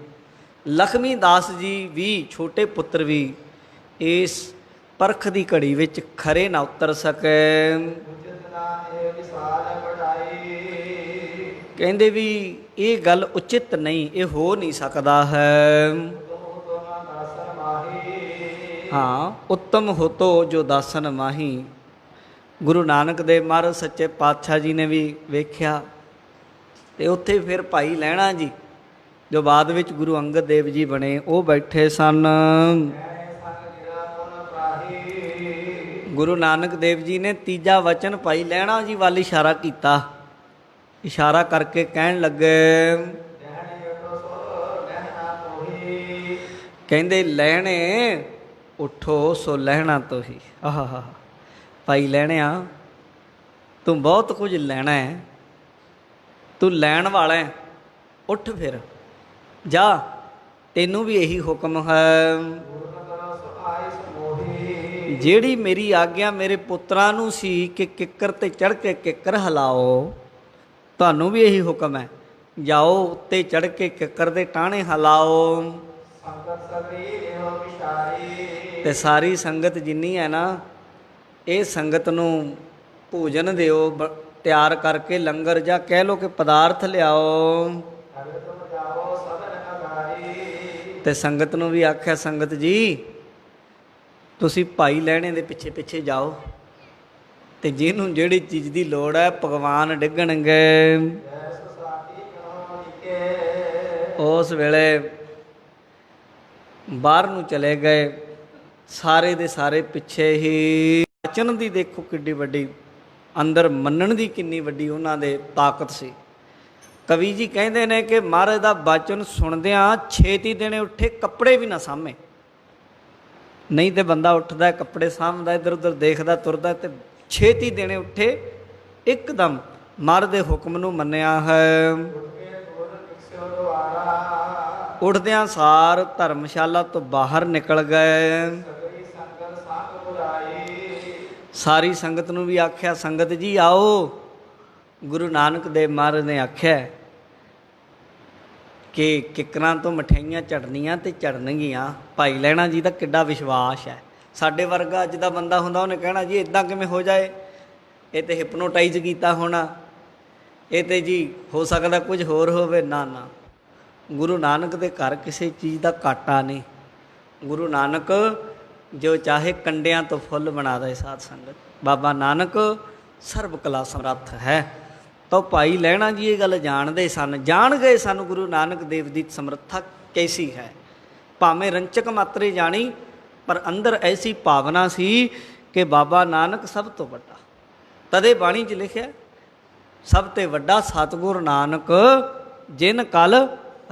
S1: ਲਖਮੀ ਦਾਸ ਜੀ ਵੀ, ਛੋਟੇ ਪੁੱਤਰ ਵੀ ਇਸ ਪਰਖ ਦੀ ਘੜੀ ਵਿੱਚ ਖਰੇ ਨਾ ਉਤਰ ਸਕੇ। ਕਹਿੰਦੇ ਵੀ ਇਹ ਗੱਲ ਉਚਿਤ ਨਹੀਂ, ਇਹ ਹੋ ਨਹੀਂ ਸਕਦਾ ਹੈ। ਹਾਂ, ਉੱਤਮ ਹੋਤੋ ਜੋ ਦਾਸਨ ਮਾਹੀ। ਗੁਰੂ ਨਾਨਕ ਦੇਵ ਮਹਾਰਾਜ ਸੱਚੇ ਪਾਤਸ਼ਾਹ ਜੀ ਨੇ ਵੀ ਵੇਖਿਆ ਤੇ ਉੱਥੇ ਫਿਰ ਭਾਈ ਲਹਿਣਾ ਜੀ ਜੋ ਬਾਅਦ ਵਿੱਚ ਗੁਰੂ ਅੰਗਦ ਦੇਵ ਜੀ ਬਣੇ, ਉਹ ਬੈਠੇ ਸਨ। ਗੁਰੂ ਨਾਨਕ ਦੇਵ ਜੀ ਨੇ ਤੀਜਾ ਵਚਨ ਭਾਈ ਲਹਿਣਾ ਜੀ ਵੱਲ ਇਸ਼ਾਰਾ ਕੀਤਾ। ਇਸ਼ਾਰਾ ਕਰਕੇ ਕਹਿਣ ਲੱਗੇ, ਕਹਿੰਦੇ ਲਹਿਣੇ ਉਠੋ ਸੋ ਲਹਿਣਾ ਤੋਹੀ। ਆਹਾ, ਭਾਈ ਲਹਿਣਿਆ ਤੂੰ ਬਹੁਤ ਕੁਝ ਲੈਣਾ ਹੈ, ਤੂੰ ਲੈਣ ਵਾਲਾ ਹੈ, ਉੱਠ ਫਿਰ ਜਾ, ਤੈਨੂੰ ਵੀ ਇਹੀ ਹੁਕਮ ਹੈ। ਜਿਹੜੀ ਮੇਰੀ ਆਗਿਆ ਮੇਰੇ ਪੁੱਤਰਾਂ ਨੂੰ ਸੀ ਕਿ ਕਿੱਕਰ ਤੇ ਚੜ੍ਹ ਕੇ ਕਿੱਕਰ ਹਿਲਾਓ, ਤੁਹਾਨੂੰ ਵੀ ਇਹੀ ਹੁਕਮ ਹੈ, ਜਾਓ ਉੱਤੇ ਚੜ੍ਹ ਕੇ ਕਿੱਕਰ ਦੇ ਟਾਹਣੇ ਹਿਲਾਓ। ਤੇ ਸਾਰੀ ਸੰਗਤ ਜਿੰਨੀ ਹੈ ਨਾ, ਇਹ ਸੰਗਤ ਨੂੰ ਭੋਜਨ ਦਿਓ ਤਿਆਰ ਕਰਕੇ, ਲੰਗਰ ਜਾਂ ਕਹਿ ਲਓ ਕਿ ਪਦਾਰਥ ਲਿਆਓ। ਤੇ ਸੰਗਤ ਨੂੰ ਵੀ ਆਖਿਆ, ਸੰਗਤ ਜੀ ਤੁਸੀਂ ਭਾਈ ਲਹਿਣੇ ਦੇ ਪਿੱਛੇ ਪਿੱਛੇ ਜਾਓ ਤੇ ਜਿਹਨੂੰ ਜਿਹੜੀ ਚੀਜ਼ ਦੀ ਲੋੜ ਹੈ ਪਕਵਾਨ ਡਿੱਗਣਗੇ। ਉਸ ਵੇਲੇ ਬਾਹਰ ਨੂੰ ਚਲੇ ਗਏ, ਸਾਰੇ ਦੇ ਸਾਰੇ ਪਿੱਛੇ ਹੀ। ਵਚਨ ਦੀ ਦੇਖੋ ਕਿੱਡੀ ਵੱਡੀ, ਅੰਦਰ ਮੰਨਣ ਦੀ ਕਿੰਨੀ ਵੱਡੀ ਉਹਨਾਂ ਦੇ ਤਾਕਤ ਸੀ। ਕਵੀ ਜੀ ਕਹਿੰਦੇ ਨੇ ਕਿ ਮਹਾਰਾਜ ਦਾ ਬਚਨ ਸੁਣਦਿਆਂ ਛੇਤੀ ਦੇਣੇ ਉੱਠੇ, ਕੱਪੜੇ ਵੀ ਨਾ ਸਾਂਭੇ। ਨਹੀਂ ਤੇ ਬੰਦਾ ਉੱਠਦਾ ਕੱਪੜੇ ਸਾਂਭਦਾ, ਇੱਧਰ ਉੱਧਰ ਦੇਖਦਾ ਤੁਰਦਾ, ਤੇ ਛੇਤੀ ਦੇਣੇ ਉੱਠੇ, ਇੱਕਦਮ ਮਹਾਰਾਜ ਦੇ ਹੁਕਮ ਨੂੰ ਮੰਨਿਆ ਹੈ। ਉੱਠਦਿਆਂ ਸਾਰ ਧਰਮਸ਼ਾਲਾ ਤੋਂ ਬਾਹਰ ਨਿਕਲ ਗਏ। ਸਾਰੀ ਸੰਗਤ ਨੂੰ ਵੀ ਆਖਿਆ, ਸੰਗਤ ਜੀ ਆਓ। ਗੁਰੂ ਨਾਨਕ ਦੇਵ ਮਹਾਰਾਜ ਨੇ ਆਖਿਆ ਕਿ ਕਿੱਕਰਾਂ ਤੋਂ ਮਠਿਆਈਆਂ ਚੜਨੀਆਂ ਤੇ ਚੜਨਗੀਆਂ। ਭਾਈ ਲਹਿਣਾ ਜੀ ਦਾ ਕਿੱਡਾ ਵਿਸ਼ਵਾਸ ਹੈ, ਸਾਡੇ ਵਰਗਾ ਅੱਜ ਦਾ ਬੰਦਾ ਹੁੰਦਾ ਉਹਨੇ ਕਹਿਣਾ ਜੀ ਇਦਾਂ ਕਿਵੇਂ ਹੋ ਜਾਏ, ਇਹ ਤੇ ਹਿਪਨੋਟਾਈਜ਼ ਕੀਤਾ ਹੋਣਾ, ਇਹ ਤੇ ਜੀ ਹੋ ਸਕਦਾ ਕੁਝ ਹੋਰ ਹੋਵੇ। ਨਾ ਨਾ, ਗੁਰੂ ਨਾਨਕ ਦੇ ਘਰ ਕਿਸੇ ਚੀਜ਼ ਦਾ ਘਾਟਾ ਨਹੀਂ। ਗੁਰੂ ਨਾਨਕ ਜੋ ਚਾਹੇ ਕੰਡਿਆਂ ਤੋਂ ਫੁੱਲ ਬਣਾ ਦੇ ਸਾਧ ਸੰਗਤ। ਬਾਬਾ ਨਾਨਕ ਸਰਬ ਕਲਾ ਸਮਰੱਥ ਹੈ। ਤਾਂ ਭਾਈ ਲਹਿਣਾ ਜੀ ਇਹ ਗੱਲ ਜਾਣਦੇ ਸਨ, ਜਾਣ ਗਏ ਸਨ ਗੁਰੂ ਨਾਨਕ ਦੇਵ ਦੀ ਸਮਰੱਥਾ ਕੈਸੀ ਹੈ। ਭਾਵੇਂ ਰੰਚਕ ਮਾਤਰੇ ਜਾਣੀ, ਪਰ ਅੰਦਰ ਐਸੀ ਭਾਵਨਾ ਸੀ ਕਿ ਬਾਬਾ ਨਾਨਕ ਸਭ ਤੋਂ ਵੱਡਾ। ਤਦੇ ਬਾਣੀ 'ਚ ਲਿਖਿਆ, ਸਭ ਤੋਂ ਵੱਡਾ ਸਤਿਗੁਰ ਨਾਨਕ ਜਿਨ ਕਲ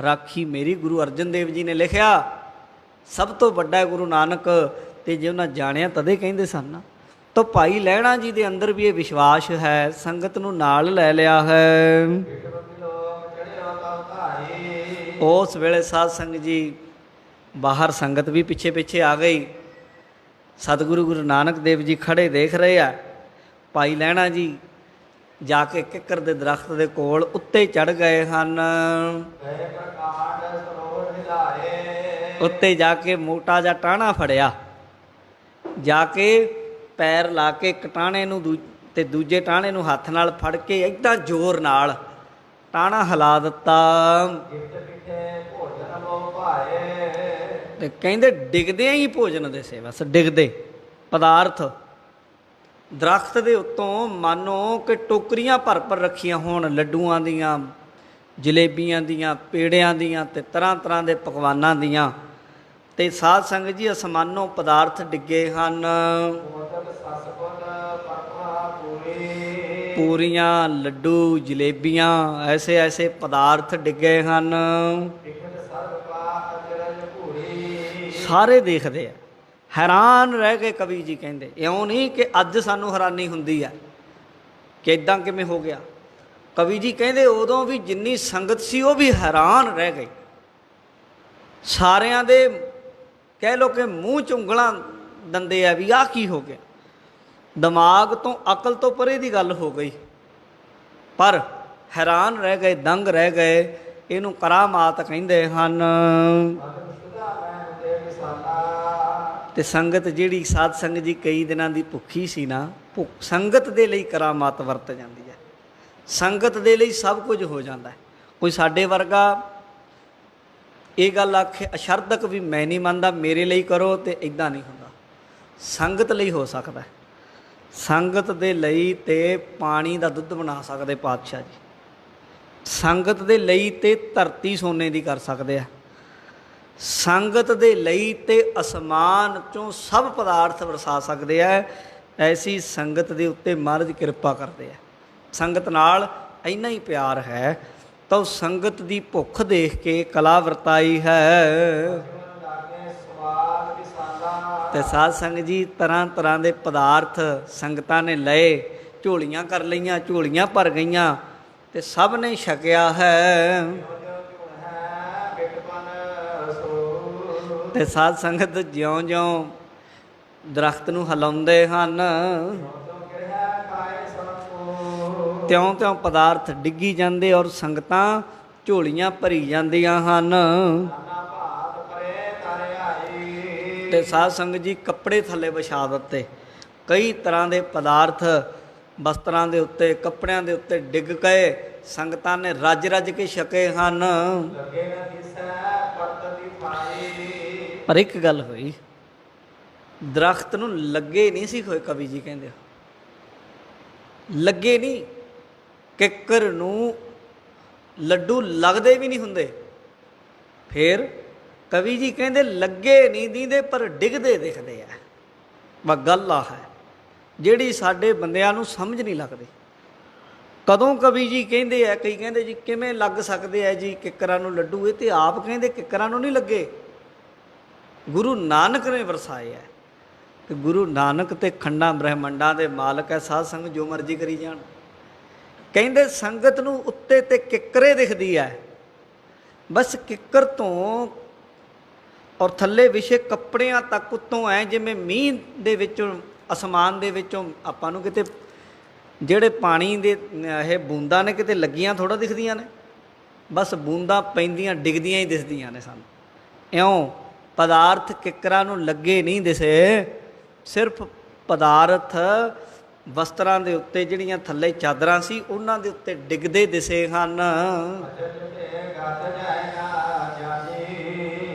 S1: ਰਾਖੀ ਮੇਰੀ। ਗੁਰੂ ਅਰਜਨ ਦੇਵ ਜੀ ਨੇ ਲਿਖਿਆ ਸਭ ਤੋਂ ਵੱਡਾ ਗੁਰੂ ਨਾਨਕ, ਤੇ ਜੇ ਉਹਨਾਂ ਜਾਣਿਆ ਤਦੇ ਕਹਿੰਦੇ ਸਨ ਨਾ। ਤਾਂ ਭਾਈ ਲਹਿਣਾ ਜੀ ਦੇ ਅੰਦਰ ਵੀ ਇਹ ਵਿਸ਼ਵਾਸ ਹੈ, ਸੰਗਤ ਨੂੰ ਨਾਲ ਲੈ ਲਿਆ ਹੈ। ਉਸ ਵੇਲੇ ਸਾਧ ਸੰਗਤ ਜੀ ਬਾਹਰ, ਸੰਗਤ ਵੀ ਪਿੱਛੇ ਪਿੱਛੇ ਆ ਗਈ। ਸਤਿਗੁਰੂ ਗੁਰੂ ਨਾਨਕ ਦੇਵ ਜੀ ਖੜੇ ਦੇਖ ਰਹੇ ਆ। ਭਾਈ ਲਹਿਣਾ ਜੀ ਜਾ ਕੇ ਕਿੱਕਰ ਦੇ ਦਰਖਤ ਦੇ ਕੋਲ ਉੱਤੇ ਚੜ ਗਏ ਹਨ। ਉੱਤੇ ਜਾ ਕੇ ਮੋਟਾ ਜਿਹਾ ਟਾਹਣਾ ਫੜਿਆ, ਜਾ ਕੇ ਪੈਰ ਲਾ ਕੇ ਇੱਕ ਟਾਹਣੇ ਨੂੰ ਤੇ ਦੂਜੇ ਟਾਹਣੇ ਨੂੰ ਹੱਥ ਨਾਲ ਫੜ ਕੇ ਇੱਦਾਂ ਜ਼ੋਰ ਨਾਲ ਟਾਹਣਾ ਹਿਲਾ ਦਿੱਤਾ। ਤੇ ਕਹਿੰਦੇ ਡਿੱਗਦਿਆਂ ਹੀ ਭੋਜਨ ਦੇ ਸੇ, ਬਸ ਡਿੱਗਦੇ ਪਦਾਰਥ ਦਰਖਤ ਦੇ ਉੱਤੋਂ ਮਾਨੋ ਕਿ ਟੋਕਰੀਆਂ ਭਰ ਭਰ ਰੱਖੀਆਂ ਹੋਣ, ਲੱਡੂਆਂ ਦੀਆਂ, ਜਲੇਬੀਆਂ ਦੀਆਂ, ਪੇੜਿਆਂ ਦੀਆਂ ਤੇ ਤਰ੍ਹਾਂ ਤਰ੍ਹਾਂ ਦੇ ਪਕਵਾਨਾਂ ਦੀਆਂ। ਤੇ ਸਾਧ ਸੰਗਤ ਜੀ ਅਸਮਾਨੋਂ ਪਦਾਰਥ ਡਿੱਗੇ ਹਨ, ਪੂਰੀਆਂ, ਲੱਡੂ, ਜਲੇਬੀਆਂ, ਐਸੇ ਐਸੇ ਪਦਾਰਥ ਡਿੱਗੇ ਹਨ। ਸਾਰੇ ਦੇਖਦੇ ਆ, ਹੈਰਾਨ ਰਹਿ ਗਏ। ਕਵੀ ਜੀ ਕਹਿੰਦੇ ਇਉਂ ਨਹੀਂ ਕਿ ਅੱਜ ਸਾਨੂੰ ਹੈਰਾਨੀ ਹੁੰਦੀ ਹੈ ਕਿ ਇੱਦਾਂ ਕਿਵੇਂ ਹੋ ਗਿਆ। ਕਵੀ ਜੀ ਕਹਿੰਦੇ ਉਦੋਂ ਵੀ ਜਿੰਨੀ ਸੰਗਤ ਸੀ ਉਹ ਵੀ ਹੈਰਾਨ ਰਹਿ ਗਈ। ਸਾਰਿਆਂ ਦੇ ਕਹਿ ਲਓ ਕਿ ਮੂੰਹ 'ਚ ਉਂਗਲਾਂ ਦੰਦੇ ਆ ਵੀ ਆਹ ਕੀ ਹੋ ਗਿਆ। ਦਿਮਾਗ ਤੋਂ, ਅਕਲ ਤੋਂ ਪਰੇ ਦੀ ਗੱਲ ਹੋ ਗਈ, ਪਰ ਹੈਰਾਨ ਰਹਿ ਗਏ, ਦੰਗ ਰਹਿ ਗਏ। ਇਹਨੂੰ ਕਰਾਮਾਤ ਕਹਿੰਦੇ ਹਨ। ਤੇ ਸੰਗਤ ਜਿਹੜੀ ਸਾਧ ਸੰਗਤ ਜੀ ਕਈ ਦਿਨਾਂ ਦੀ ਭੁੱਖੀ ਸੀ ਨਾ, ਸੰਗਤ ਦੇ ਲਈ ਕਰਾਮਾਤ ਵਰਤ ਜਾਂਦੀ ਹੈ। ਸੰਗਤ ਦੇ ਲਈ ਸਭ ਕੁਝ ਹੋ ਜਾਂਦਾ ਹੈ। ਕੋਈ ਸਾਡੇ ਵਰਗਾ ਇਹ ਗੱਲ ਆਖੇ ਅਸ਼ਰਦਕ ਵੀ ਮੈਂ ਨਹੀਂ ਮੰਨਦਾ, ਮੇਰੇ ਲਈ ਕਰੋ, ਤੇ ਇੱਦਾਂ ਨਹੀਂ ਹੁੰਦਾ। ਸੰਗਤ ਲਈ ਹੋ ਸਕਦਾ। ਸੰਗਤ ਦੇ ਲਈ ਤੇ ਪਾਣੀ ਦਾ ਦੁੱਧ ਬਣਾ ਸਕਦੇ ਪਾਤਸ਼ਾਹ ਜੀ। ਸੰਗਤ ਦੇ ਲਈ ਤੇ ਧਰਤੀ ਸੋਨੇ ਦੀ ਕਰ ਸਕਦੇ ਆ। ਸੰਗਤ ਦੇ ਲਈ ਤੇ ਅਸਮਾਨ 'ਚੋਂ ਸਭ ਪਦਾਰਥ ਵਰਸਾ ਸਕਦੇ ਆ। ਐਸੀ ਸੰਗਤ ਦੇ ਉੱਤੇ ਮਹਾਰਾਜ ਕਿਰਪਾ ਕਰਦੇ ਆ। ਸੰਗਤ ਨਾਲ ਇੰਨਾ ਹੀ ਪਿਆਰ ਹੈ ਤਾਂ ਉਹ ਸੰਗਤ ਦੀ ਭੁੱਖ ਦੇਖ ਕੇ ਕਲਾ ਵਰਤਾਈ ਹੈ। ਤੇ ਸਾਧ ਸੰਗਤ ਜੀ ਤਰ੍ਹਾਂ ਤਰ੍ਹਾਂ ਦੇ ਪਦਾਰਥ ਸੰਗਤਾਂ ਨੇ ਲਏ, ਝੋਲੀਆਂ ਕਰ ਲਈਆਂ, ਝੋਲੀਆਂ ਭਰ ਗਈਆਂ ਤੇ ਸਭ ਨੇ ਛਕਿਆ ਹੈ। ਤੇ ਸਾਧ ਸੰਗਤ ਜਿਉਂ-ਜਿਉਂ ਦਰਖਤ ਨੂੰ ਹਿਲਾਉਂਦੇ ਹਨ, ਤਿਉਂ-ਤਿਉਂ ਪਦਾਰਥ ਡਿੱਗੀ ਜਾਂਦੇ ਔਰ ਸੰਗਤਾਂ ਝੋਲੀਆਂ ਭਰੀ ਜਾਂਦੀਆਂ ਹਨ। ਤੇ ਸਾਧ ਸੰਗਤ ਜੀ ਕੱਪੜੇ ਥੱਲੇ ਵਿਛਾ ਦਿੱਤੇ। ਕਈ ਤਰ੍ਹਾਂ ਦੇ ਪਦਾਰਥ ਵਸਤਰਾਂ ਦੇ ਉੱਤੇ, ਕੱਪੜਿਆਂ ਦੇ ਉੱਤੇ ਡਿੱਗ ਗਏ। ਸੰਗਤਾਂ ਨੇ ਰੱਜ ਰੱਜ ਕੇ ਛਕੇ ਹਨ। ਪਰ ਇੱਕ ਗੱਲ ਹੋਈ, ਦਰਖਤ ਨੂੰ ਲੱਗੇ ਨਹੀਂ ਸੀ ਹੋਏ। ਕਵੀ ਜੀ ਕਹਿੰਦੇ ਲੱਗੇ ਨਹੀਂ, ਕਿੱਕਰ ਨੂੰ ਲੱਡੂ ਲੱਗਦੇ ਵੀ ਨਹੀਂ ਹੁੰਦੇ। ਫਿਰ ਕਵੀ ਜੀ ਕਹਿੰਦੇ ਲੱਗੇ ਨਹੀਂ ਦੀਂਦੇ ਪਰ ਡਿੱਗਦੇ ਦਿਖਦੇ ਆ। ਬਸ ਗੱਲ ਆ ਹੈ ਜਿਹੜੀ ਸਾਡੇ ਬੰਦਿਆਂ ਨੂੰ ਸਮਝ ਨਹੀਂ ਲੱਗਦੀ। ਕਦੋਂ ਕਵੀ ਜੀ ਕਹਿੰਦੇ ਆ, ਕਈ ਕਹਿੰਦੇ ਜੀ ਕਿਵੇਂ ਲੱਗ ਸਕਦੇ ਆ ਜੀ ਕਿੱਕਰਾਂ ਨੂੰ ਲੱਡੂ। ਇਹ ਤੇ ਆਪ ਕਹਿੰਦੇ ਕਿੱਕਰਾਂ ਨੂੰ ਨਹੀਂ ਲੱਗੇ, ਗੁਰੂ ਨਾਨਕ ਨੇ ਵਰਸਾਏ ਹੈ। ਕਿ ਗੁਰੂ ਨਾਨਕ ਤੇ ਖੰਡਾਂ ਬ੍ਰਹਮੰਡਾਂ ਦੇ ਮਾਲਕ ਹੈ। ਸਾਧ ਸੰਗਤ ਜੋ ਮਰਜ਼ੀ ਕਰੀ ਜਾਣ। ਕਹਿੰਦੇ ਸੰਗਤ ਨੂੰ ਉੱਤੇ ਤੇ ਕਿੱਕਰੇ ਦਿਖਦੀ ਹੈ, ਬਸ ਕਿੱਕਰ ਤੋਂ ਔਰ ਥੱਲੇ ਵਿਛੇ ਕੱਪੜਿਆਂ ਤੱਕ ਉੱਤੋਂ ਐ ਜਿਵੇਂ ਮੀਂਹ ਦੇ ਵਿੱਚੋਂ, ਅਸਮਾਨ ਦੇ ਵਿੱਚੋਂ ਆਪਾਂ ਨੂੰ ਕਿਤੇ ਜਿਹੜੇ ਪਾਣੀ ਦੇ ਇਹ ਬੂੰਦਾਂ ਨੇ ਕਿਤੇ ਲੱਗੀਆਂ ਥੋੜ੍ਹਾ ਦਿਖਦੀਆਂ ਨੇ, ਬਸ ਬੂੰਦਾਂ ਪੈਂਦੀਆਂ ਡਿੱਗਦੀਆਂ ਹੀ ਦਿਸਦੀਆਂ ਨੇ ਸਾਨੂੰ। ਇਉਂ ਪਦਾਰਥ ਕਿੱਕਰਾਂ ਨੂੰ ਲੱਗੇ ਨਹੀਂ ਦਿਸੇ, ਸਿਰਫ ਪਦਾਰਥ ਵਸਤਰਾਂ ਦੇ ਉੱਤੇ ਜਿਹੜੀਆਂ ਥੱਲੇ ਚਾਦਰਾਂ ਸੀ ਉਹਨਾਂ ਦੇ ਉੱਤੇ ਡਿੱਗਦੇ ਦਿਸੇ ਹਨ।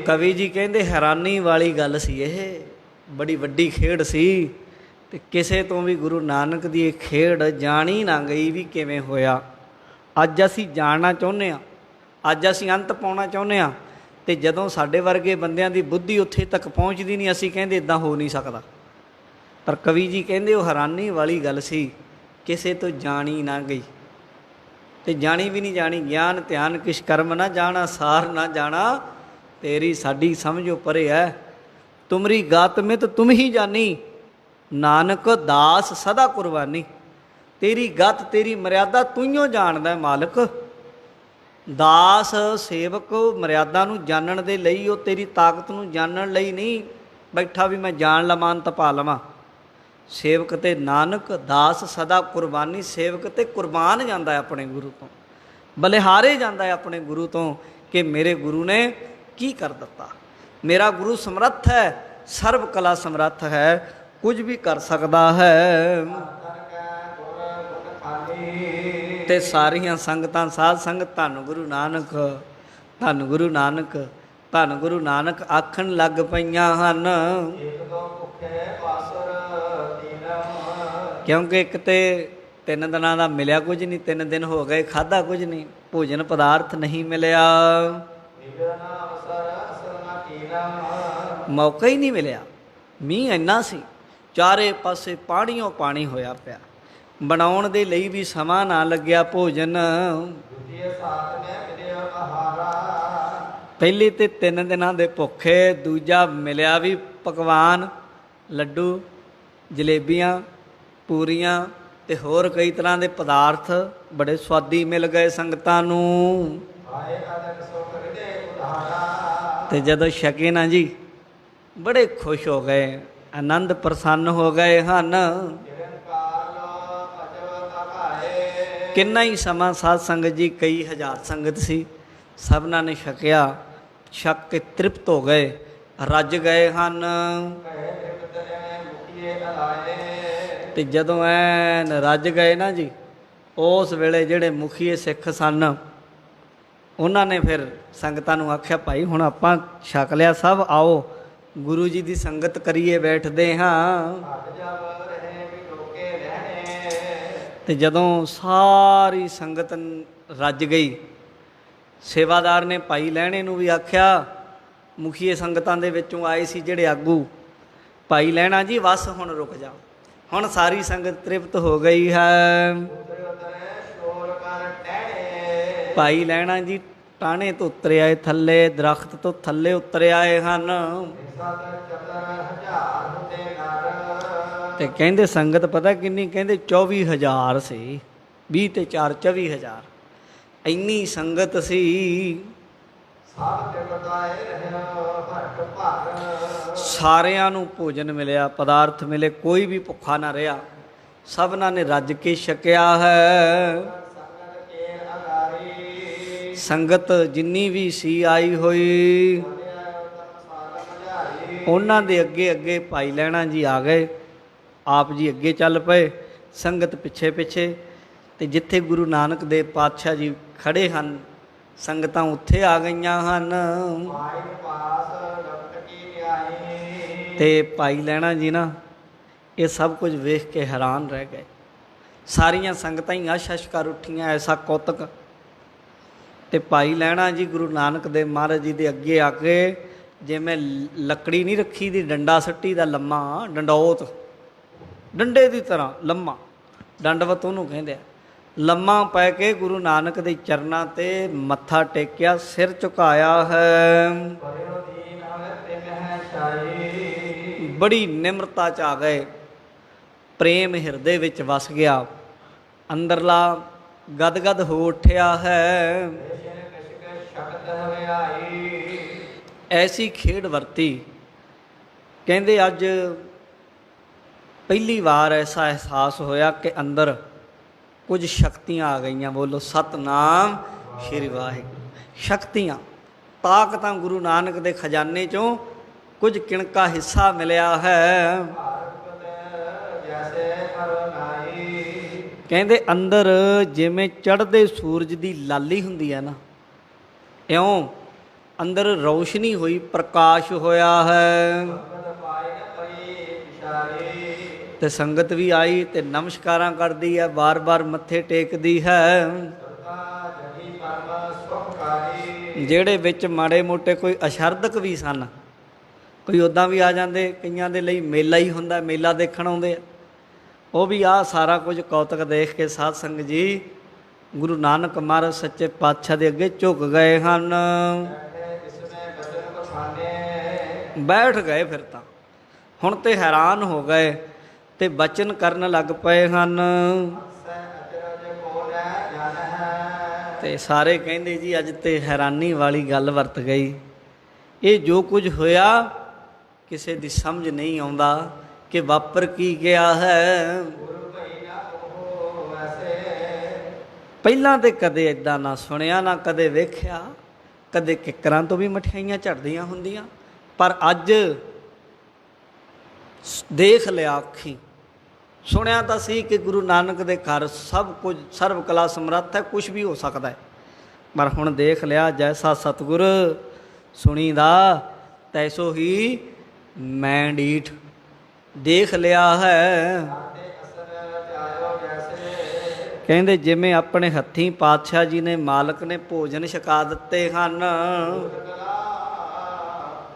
S1: ਕਵੀ ਜੀ ਕਹਿੰਦੇ ਹੈਰਾਨੀ ਵਾਲੀ ਗੱਲ ਸੀ, ਇਹ ਬੜੀ ਵੱਡੀ ਖੇਡ ਸੀ ਤੇ ਕਿਸੇ ਤੋਂ ਵੀ ਗੁਰੂ ਨਾਨਕ ਦੀ ਇਹ ਖੇਡ ਜਾਣੀ ਨਾ ਗਈ ਵੀ ਕਿਵੇਂ ਹੋਇਆ। ਅੱਜ ਅਸੀਂ ਜਾਣਨਾ ਚਾਹੁੰਦੇ ਹਾਂ, ਅੱਜ ਅਸੀਂ ਅੰਤ ਪਾਉਣਾ ਚਾਹੁੰਦੇ ਹਾਂ, ਤੇ ਜਦੋਂ ਸਾਡੇ ਵਰਗੇ ਬੰਦਿਆਂ ਦੀ ਬੁੱਧੀ ਉੱਥੇ ਤੱਕ ਪਹੁੰਚਦੀ ਨਹੀਂ, ਅਸੀਂ ਕਹਿੰਦੇ ਇਦਾਂ ਹੋ ਨਹੀਂ ਸਕਦਾ। ਪਰ ਕਵੀ ਜੀ ਕਹਿੰਦੇ ਉਹ ਹੈਰਾਨੀ ਵਾਲੀ ਗੱਲ ਸੀ, ਕਿਸੇ ਤੋਂ ਜਾਣੀ ਨਾ ਗਈ ਤੇ ਜਾਣੀ ਵੀ ਨਹੀਂ ਜਾਣੀ। ਗਿਆਨ ਧਿਆਨ ਕਿਛ ਕਰਮ ਨਾ ਜਾਣਾ, ਸਾਰ ਨਾ ਜਾਣਾ, ਤੇਰੀ ਸਾਡੀ ਸਮਝੋ ਪਰੇ ਹੈ। ਤੁਮਰੀ ਗਾਤ ਮਿਤ ਤੁਮ ਹੀ ਜਾਨੀ, ਨਾਨਕ ਦਾਸ ਸਦਾ ਕੁਰਬਾਨੀ। ਤੇਰੀ ਗਤ ਤੇਰੀ ਮਰਿਆਦਾ ਤੂੰ ਜਾਣਦਾ ਮਾਲਕ। ਦਾਸ ਸੇਵਕ ਮਰਿਆਦਾ ਨੂੰ ਜਾਣਨ ਦੇ ਲਈ, ਉਹ ਤੇਰੀ ਤਾਕਤ ਨੂੰ ਜਾਣਨ ਲਈ ਨਹੀਂ ਬੈਠਾ ਵੀ ਮੈਂ ਜਾਣ ਲਵਾਂ ਤਾਂ ਪਾ ਲਵਾਂ। ਸੇਵਕ ਤੇ ਨਾਨਕ ਦਾਸ ਸਦਾ ਕੁਰਬਾਨੀ। ਸੇਵਕ ਤੇ ਕੁਰਬਾਨ ਜਾਂਦਾ ਹੈ ਆਪਣੇ ਗੁਰੂ ਤੋਂ, ਬਲਿਹਾਰੇ ਜਾਂਦਾ ਹੈ ਆਪਣੇ ਗੁਰੂ ਤੋਂ ਕਿ ਮੇਰੇ ਗੁਰੂ ਨੇ ਕੀ ਕਰ ਦਿੱਤਾ। ਮੇਰਾ ਗੁਰੂ ਸਮਰੱਥ ਹੈ, ਸਰਬ ਕਲਾ ਸਮਰੱਥ ਹੈ, ਕੁਝ ਵੀ ਕਰ ਸਕਦਾ ਹੈ। ਤੇ ਸਾਰੀਆਂ ਸੰਗਤਾਂ ਸਾਧ ਸੰਗਤ ਧੰਨ ਗੁਰੂ ਨਾਨਕ, ਧੰਨ ਗੁਰੂ ਨਾਨਕ, ਧੰਨ ਗੁਰੂ ਨਾਨਕ ਆਖਣ ਲੱਗ ਪਈਆਂ ਹਨ। ਕਿਉਂਕਿ ਇੱਕ ਤੇ 3 ਦਿਨਾਂ ਦਾ ਮਿਲਿਆ ਕੁਝ ਨਹੀਂ, 3 ਦਿਨ ਹੋ ਗਏ ਖਾਧਾ ਕੁਝ ਨਹੀਂ, ਭੋਜਨ ਪਦਾਰਥ ਨਹੀਂ ਮਿਲਿਆ, ਮੌਕਾ ਹੀ ਨਹੀਂ ਮਿਲਿਆ। ਮੀਂਹ ਇੰਨਾ ਸੀ, ਚਾਰੇ ਪਾਸੇ ਪਾਣੀਓ ਪਾਣੀ ਹੋਇਆ ਪਿਆ, ਬਣਾਉਣ ਦੇ ਲਈ ਵੀ ਸਮਾਂ ਨਾ ਲੱਗਿਆ ਭੋਜਨ। ਪਹਿਲੇ ਤੇ 3 ਦਿਨਾਂ ਦੇ ਭੁੱਖੇ, ਦੂਜਾ ਮਿਲਿਆ ਵੀ ਪਕਵਾਨ, ਲੱਡੂ, ਜਲੇਬੀਆਂ, ਪੂਰੀਆਂ ਤੇ ਹੋਰ ਕਈ ਤਰ੍ਹਾਂ ਦੇ ਪਦਾਰਥ ਬੜੇ ਸਵਾਦੀ ਮਿਲ ਗਏ ਸੰਗਤਾਂ ਨੂੰ। ਤੇ ਜਦੋਂ ਛਕੇ ਨਾ ਜੀ ਬੜੇ ਖੁਸ਼ ਹੋ ਗਏ, ਆਨੰਦ ਪ੍ਰਸੰਨ ਹੋ ਗਏ ਹਨ। ਕਿੰਨਾ ਹੀ ਸਮਾਂ ਸਾਧ ਸੰਗਤ ਜੀ, ਕਈ ਹਜ਼ਾਰ ਸੰਗਤ ਸੀ, ਸਭਨਾਂ ਨੇ ਛਕਿਆ, ਛਕ ਕੇ ਤ੍ਰਿਪਤ ਹੋ ਗਏ, ਰੱਜ ਗਏ ਹਨ। ਤੇ ਜਦੋਂ ਐਨ ਰੱਜ ਗਏ ਨਾ ਜੀ, ਉਸ ਵੇਲੇ ਜਿਹੜੇ ਮੁਖੀਏ ਸਿੱਖ ਸਨ ਉਹਨਾਂ ਨੇ ਫਿਰ ਸੰਗਤਾਂ ਨੂੰ ਆਖਿਆ, ਭਾਈ ਹੁਣ ਆਪਾਂ ਛਕ ਲਿਆ, ਸਭ ਆਓ ਗੁਰੂ ਜੀ ਦੀ ਸੰਗਤ ਕਰੀਏ, ਬੈਠਦੇ ਹਾਂ। ਤੇ ਜਦੋਂ ਸਾਰੀ ਸੰਗਤ ਰੱਜ ਗਈ, ਸੇਵਾਦਾਰ ਨੇ ਭਾਈ ਲਹਿਣੇ ਨੂੰ ਵੀ ਆਖਿਆ, ਮੁਖੀਏ ਸੰਗਤਾਂ ਦੇ ਵਿੱਚੋਂ ਆਏ ਸੀ ਜਿਹੜੇ ਆਗੂ, ਭਾਈ ਲਹਿਣਾ ਜੀ ਬਸ ਹੁਣ ਰੁਕ ਜਾ। ਹੁਣ ਸਾਰੀ ਸੰਗਤ ਤ੍ਰਿਪਤ ਹੋ ਗਈ ਹੈ। ਭਾਈ ਲਹਿਣਾ ਜੀ ਟਾਹਣੇ ਤੋਂ ਉਤਰ ਆਏ ਥੱਲੇ, ਦਰਖਤ ਤੋਂ ਥੱਲੇ ਉਤਰ ਆਏ ਹਨ। ਤੇ ਕਹਿੰਦੇ ਸੰਗਤ ਪਤਾ ਕਿੰਨੀ, ਕਹਿੰਦੇ 24,000 ਸੀ, 20 ਤੇ 4 24,000, ਇੰਨੀ ਸੰਗਤ ਸੀ। ਸਾਰਿਆਂ ਨੂੰ ਭੋਜਨ ਮਿਲਿਆ, ਪਦਾਰਥ ਮਿਲੇ, ਕੋਈ ਵੀ ਭੁੱਖਾ ਨਾ ਰਿਹਾ, ਸਭਨਾਂ ਨੇ ਰੱਜ ਕੇ ਛਕਿਆ ਹੈ। ਸੰਗਤ ਜਿੰਨੀ ਵੀ ਸੀ ਆਈ ਹੋਈ, ਉਹਨਾਂ ਦੇ ਅੱਗੇ ਅੱਗੇ ਭਾਈ ਲਹਿਣਾ ਜੀ ਆ ਗਏ, ਆਪ ਜੀ ਅੱਗੇ ਚੱਲ ਪਏ, ਸੰਗਤ ਪਿੱਛੇ ਪਿੱਛੇ। ਤੇ ਜਿੱਥੇ ਗੁਰੂ ਨਾਨਕ ਦੇਵ ਪਾਤਸ਼ਾਹ ਜੀ ਖੜੇ ਹਨ, ਸੰਗਤਾਂ ਉੱਥੇ ਆ ਗਈਆਂ ਹਨ। ਤੇ ਭਾਈ ਲਹਿਣਾ ਜੀ ਨਾ ਇਹ ਸਭ ਕੁਝ ਵੇਖ ਕੇ ਹੈਰਾਨ ਰਹਿ ਗਏ। ਸਾਰੀਆਂ ਸੰਗਤਾਂ ਹੀ ਅਸ਼-ਅਸ਼ ਕਰ ਉੱਠੀਆਂ, ਐਸਾ ਕੌਤਕ। ਤੇ ਭਾਈ ਲਹਿਣਾ ਜੀ ਗੁਰੂ ਨਾਨਕ ਦੇਵ ਮਹਾਰਾਜ ਜੀ ਦੇ ਅੱਗੇ ਆ ਕੇ, ਜਿਵੇਂ ਲੱਕੜੀ ਨਹੀਂ ਰੱਖੀ ਦੀ, ਡੰਡਾ ਸੱਟੀ ਦਾ ਲੰਮਾ, ਡੰਡੌਤ, ਡੰਡੇ ਦੀ ਤਰ੍ਹਾਂ ਲੰਮਾ, ਦੰਡਵਤ ਉਹਨੂੰ ਕਹਿੰਦੇ ਆ, ਲੰਮਾ ਪੈ ਕੇ ਗੁਰੂ ਨਾਨਕ ਦੇ ਚਰਨਾਂ ਤੇ ਮੱਥਾ ਟੇਕਿਆ, ਸਿਰ ਝੁਕਾਇਆ ਹੈ। ਬੜੀ ਨਿਮਰਤਾ 'ਚ ਆ ਗਏ, ਪ੍ਰੇਮ ਹਿਰਦੇ ਵਿੱਚ ਵਸ ਗਿਆ, ਅੰਦਰਲਾ ਗਦਗਦ ਹੋ ਉੱਠਿਆ ਹੈ। ਐਸੀ ਖੇਡ ਵਰਤੀ, ਕਹਿੰਦੇ ਅੱਜ ਪਹਿਲੀ ਵਾਰ ਐਸਾ ਅਹਿਸਾਸ ਹੋਇਆ ਕਿ ਅੰਦਰ ਕੁਝ ਸ਼ਕਤੀਆਂ ਆ ਗਈਆਂ। ਬੋਲੋ ਸਤਨਾਮ ਸ਼੍ਰੀ ਵਾਹਿਗੁਰੂ। ਸ਼ਕਤੀਆਂ, ਤਾਕਤਾਂ ਗੁਰੂ ਨਾਨਕ ਦੇ ਖਜ਼ਾਨੇ 'ਚੋਂ ਕੁਝ ਕਿਣਕਾ ਹਿੱਸਾ ਮਿਲਿਆ ਹੈ।
S2: ਹਰ ਨਾਈ।
S1: ਕਹਿੰਦੇ ਅੰਦਰ ਜਿਵੇਂ ਚੜ੍ਹਦੇ ਸੂਰਜ ਦੀ ਲਾਲੀ ਹੁੰਦੀ ਹੈ ਨਾ, ਇਉਂ ਅੰਦਰ ਰੌਸ਼ਨੀ ਹੋਈ, ਪ੍ਰਕਾਸ਼ ਹੋਇਆ ਹੈ।
S2: ਸੰਗਤ ਪਾਈ ਨ ਪਈ ਵਿਚਾਰੀ।
S1: ਤੇ ਸੰਗਤ ਵੀ ਆਈ ਤੇ ਨਮਸਕਾਰਾਂ ਕਰਦੀ ਹੈ, ਬਾਰ-ਬਾਰ ਮੱਥੇ ਟੇਕਦੀ ਹੈ।
S2: ਸਰਦਾ ਜਗੀ ਪਰਮ ਸੁਖਕਾਰੀ।
S1: ਜਿਹੜੇ ਵਿੱਚ ਮਾੜੇ ਮੋਟੇ ਕੋਈ ਅਸ਼ਰਦਕ ਵੀ ਸਨ, ਕੋਈ ਉੱਦਾਂ ਵੀ ਆ ਜਾਂਦੇ, ਕਈਆਂ ਦੇ ਲਈ ਮੇਲਾ ਹੀ ਹੁੰਦਾ, ਮੇਲਾ ਦੇਖਣ ਆਉਂਦੇ ਆ, ਉਹ ਵੀ ਆਹ ਸਾਰਾ ਕੁਝ ਕੌਤਕ ਦੇਖ ਕੇ ਸਾਧ ਸੰਗਤ ਜੀ ਗੁਰੂ ਨਾਨਕ ਮਹਾਰਾਜ ਸੱਚੇ ਪਾਤਸ਼ਾਹ ਦੇ ਅੱਗੇ ਝੁਕ ਗਏ ਹਨ,
S2: ਇਸਮੇ ਬਚਨ ਪਛਾਨੇ।
S1: ਬੈਠ ਗਏ। ਫਿਰ ਤਾਂ ਹੁਣ ਤੇ ਹੈਰਾਨ ਹੋ ਗਏ ਤੇ ਬਚਨ ਕਰਨ ਲੱਗ ਪਏ ਹਨ।
S2: ਸੈ ਅਚਰਜ ਕੋ ਨ ਜਾਣ ਹੈ।
S1: ਤੇ ਸਾਰੇ ਕਹਿੰਦੇ ਜੀ ਅੱਜ ਤੇ ਹੈਰਾਨੀ ਵਾਲੀ ਗੱਲ ਵਰਤ ਗਈ। ਇਹ ਜੋ ਕੁਝ ਹੋਇਆ ਕਿਸੇ ਦੀ ਸਮਝ ਨਹੀਂ ਆਉਂਦਾ ਕਿ ਵਾਪਰ ਕੀ ਗਿਆ ਹੈ।
S2: ਗੁਰੂ ਭਈ ਨਾ ਉਹ ਵੈਸੇ।
S1: ਪਹਿਲਾਂ ਤੇ ਕਦੇ ਇਦਾਂ ਨਾ ਸੁਣਿਆ, ਨਾ ਕਦੇ ਵੇਖਿਆ। ਕਦੇ ਕਿੱਕਰਾਂ ਤੋਂ ਵੀ ਮਠਿਆਈਆਂ ਝੜਦੀਆਂ ਹੁੰਦੀਆਂ, ਪਰ ਅੱਜ ਦੇਖ ਲਿਆ ਅੱਖੀਂ। ਸੁਣਿਆ ਤਾਂ ਸੀ ਕਿ ਗੁਰੂ ਨਾਨਕ ਦੇ ਘਰ ਸਭ ਕੁਝ ਸਰਬ ਕਲਾ ਸਮਰੱਥ ਹੈ, ਕੁਝ ਵੀ ਹੋ ਸਕਦਾ ਹੈ, ਪਰ ਹੁਣ ਦੇਖ ਲਿਆ ਜੈਸਾ ਸਤਿਗੁਰ ਸੁਣੀਦਾ ਤੈਸੋ ਹੀ ਮੈਂ ਡੀਠ। ਦੇਖ ਲਿਆ ਹੈ।
S2: ਆਤੇ ਅਸਰ ਧਿਆਇਓ ਜੈਸੇ।
S1: ਕਹਿੰਦੇ ਜਿਵੇਂ ਆਪਣੇ ਹੱਥੀਂ ਪਾਤਸ਼ਾਹ ਜੀ ਨੇ, ਮਾਲਕ ਨੇ ਭੋਜਨ ਛਕਾ ਦਿੱਤੇ ਹਨ।
S2: ਕਲਾ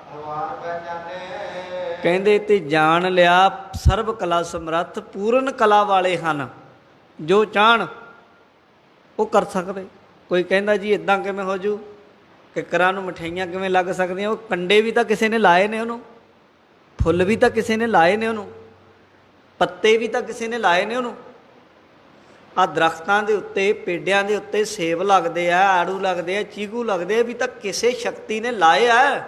S2: ਭਗਵਾਨ ਪਹਿਚਾਨੇ।
S1: ਕਹਿੰਦੇ ਤੇ ਜਾਣ ਲਿਆ ਸਰਬ ਕਲਾ ਸਮਰੱਥ ਪੂਰਨ ਕਲਾ ਵਾਲੇ ਹਨ, ਜੋ ਚਾਹਣ ਉਹ ਕਰ ਸਕਦੇ। ਕੋਈ ਕਹਿੰਦਾ ਜੀ ਇਦਾਂ ਕਿਵੇਂ ਹੋ ਜੂ, ਕਿੱਕਰਾਂ ਨੂੰ ਮਠਿਆਈਆਂ ਕਿਵੇਂ ਲੱਗ ਸਕਦੀਆਂ? ਉਹ ਕੰਡੇ ਵੀ ਤਾਂ ਕਿਸੇ ਨੇ ਲਾਏ ਨੇ, ਉਹਨੂੰ ਫੁੱਲ ਵੀ ਤਾਂ ਕਿਸੇ ਨੇ ਲਾਏ ਨੇ, ਉਹਨੂੰ ਪੱਤੇ ਵੀ ਤਾਂ ਕਿਸੇ ਨੇ ਲਾਏ ਨੇ ਉਹਨੂੰ। ਆਹ ਦਰਖਤਾਂ ਦੇ ਉੱਤੇ, ਪੇਡਿਆਂ ਦੇ ਉੱਤੇ ਸੇਬ ਲੱਗਦੇ ਆ, ਆੜੂ ਲੱਗਦੇ ਆ, ਚੀਕੂ ਲੱਗਦੇ ਆ, ਵੀ ਤਾਂ ਕਿਸੇ ਸ਼ਕਤੀ ਨੇ ਲਾਏ ਆ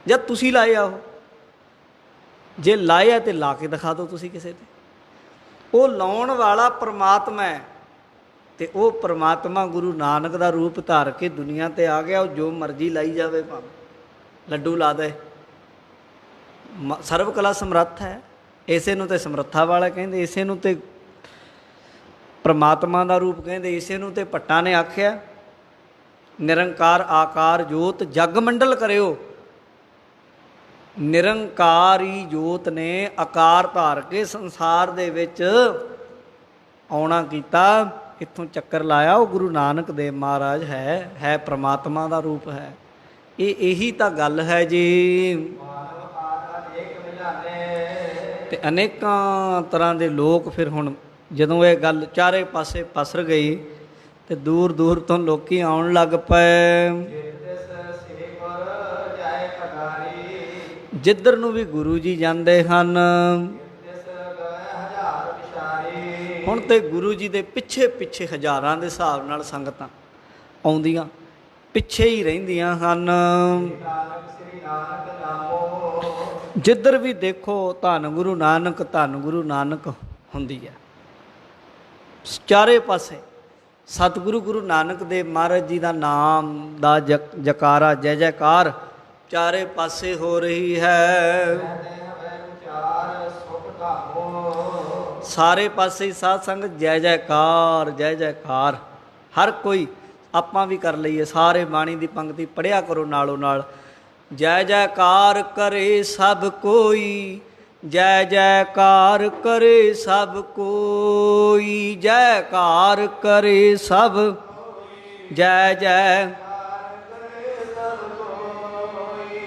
S1: ਜਾਂ ਤੁਸੀਂ ਲਾਏ ਆ? ਉਹ ਜੇ ਲਾਏ ਆ ਤੇ ਲਾ ਕੇ ਦਿਖਾ ਦਿਓ ਤੁਸੀਂ ਕਿਸੇ ਤੇ। ਉਹ ਲਾਉਣ ਵਾਲਾ ਪ੍ਰਮਾਤਮਾ ਹੈ, ਤੇ ਉਹ ਪ੍ਰਮਾਤਮਾ ਗੁਰੂ ਨਾਨਕ ਦਾ ਰੂਪ ਧਾਰ ਕੇ ਦੁਨੀਆ ਤੇ ਆ ਗਿਆ। ਉਹ ਜੋ ਮਰਜ਼ੀ ਲਾਈ ਜਾਵੇ, ਭਾਵੇਂ ਲੱਡੂ ਲਾ ਦੇ, ਸਰਬ ਕਲਾ ਸਮਰੱਥ ਹੈ। ਇਸੇ ਨੂੰ ਤੇ ਸਮਰੱਥਾ ਵਾਲਾ ਕਹਿੰਦੇ, ਇਸੇ ਨੂੰ ਤੇ ਪ੍ਰਮਾਤਮਾ ਦਾ ਰੂਪ ਕਹਿੰਦੇ, ਇਸੇ ਨੂੰ ਤੇ ਭੱਟਾਂ ਨੇ ਆਖਿਆ ਨਿਰੰਕਾਰ ਆਕਾਰ ਜੋਤ ਜਗ ਮੰਡਲ ਕਰਿਓ। ਨਿਰੰਕਾਰੀ ਜੋਤ ਨੇ ਆਕਾਰ ਧਾਰ ਕੇ ਸੰਸਾਰ ਦੇ ਵਿੱਚ ਆਉਣਾ ਕੀਤਾ, ਇੱਥੋਂ ਚੱਕਰ ਲਾਇਆ। ਉਹ ਗੁਰੂ ਨਾਨਕ ਦੇਵ ਮਹਾਰਾਜ ਹੈ ਪ੍ਰਮਾਤਮਾ ਦਾ ਰੂਪ ਹੈ। ਇਹੀ ਤਾਂ ਗੱਲ ਹੈ ਜੀ।
S2: ਮਾਨਵ ਆਤਮਾ ਏਕ ਮਿਲਾਨੇ।
S1: ਤੇ ਅਨੇਕਾਂ ਤਰ੍ਹਾਂ ਦੇ ਲੋਕ ਫਿਰ ਹੁਣ ਜਦੋਂ ਇਹ ਗੱਲ ਚਾਰੇ ਪਾਸੇ ਪਸਰ ਗਈ ਤੇ ਦੂਰ ਦੂਰ ਤੋਂ ਲੋਕੀ ਆਉਣ ਲੱਗ ਪਏ। ਜਿੱਧਰ ਨੂੰ ਵੀ ਗੁਰੂ ਜੀ ਜਾਂਦੇ ਹਨ, ਹੁਣ ਤੇ ਗੁਰੂ ਜੀ ਦੇ ਪਿੱਛੇ ਪਿੱਛੇ ਹਜ਼ਾਰਾਂ ਦੇ ਹਿਸਾਬ ਨਾਲ ਸੰਗਤਾਂ ਆਉਂਦੀਆਂ, ਪਿੱਛੇ ਹੀ ਰਹਿੰਦੀਆਂ ਹਨ। ਜਿੱਧਰ ਵੀ ਦੇਖੋ ਧੰਨ ਗੁਰੂ ਨਾਨਕ, ਧੰਨ ਗੁਰੂ ਨਾਨਕ ਹੁੰਦੀ ਹੈ। ਚਾਰੇ ਪਾਸੇ ਸਤਿਗੁਰੂ ਗੁਰੂ ਨਾਨਕ ਦੇਵ ਮਹਾਰਾਜ ਜੀ ਦਾ ਨਾਮ ਦਾ ਜਕਾਰਾ, ਜੈ ਜੈਕਾਰ ਚਾਰੇ ਪਾਸੇ ਹੋ ਰਹੀ ਹੈ। ਸਾਰੇ ਪਾਸੇ ਸਾਧ ਸੰਗਤ ਜੈ ਜੈਕਾਰ, ਜੈ ਜੈਕਾਰ। ਹਰ ਕੋਈ, ਆਪਾਂ ਵੀ ਕਰ ਲਈਏ, ਸਾਰੇ ਬਾਣੀ ਦੀ ਪੰਕਤੀ ਪੜ੍ਹਿਆ ਕਰੋ ਨਾਲੋਂ ਨਾਲ। ਜੈ ਜੈਕਾਰ ਕਰੇ ਸਭ ਕੋਈ, ਜੈ ਜੈਕਾਰ ਕਰੇ ਸਭ ਕੋਈ, ਜੈਕਾਰ ਕਰੇ ਸਭ, ਜੈ ਜੈ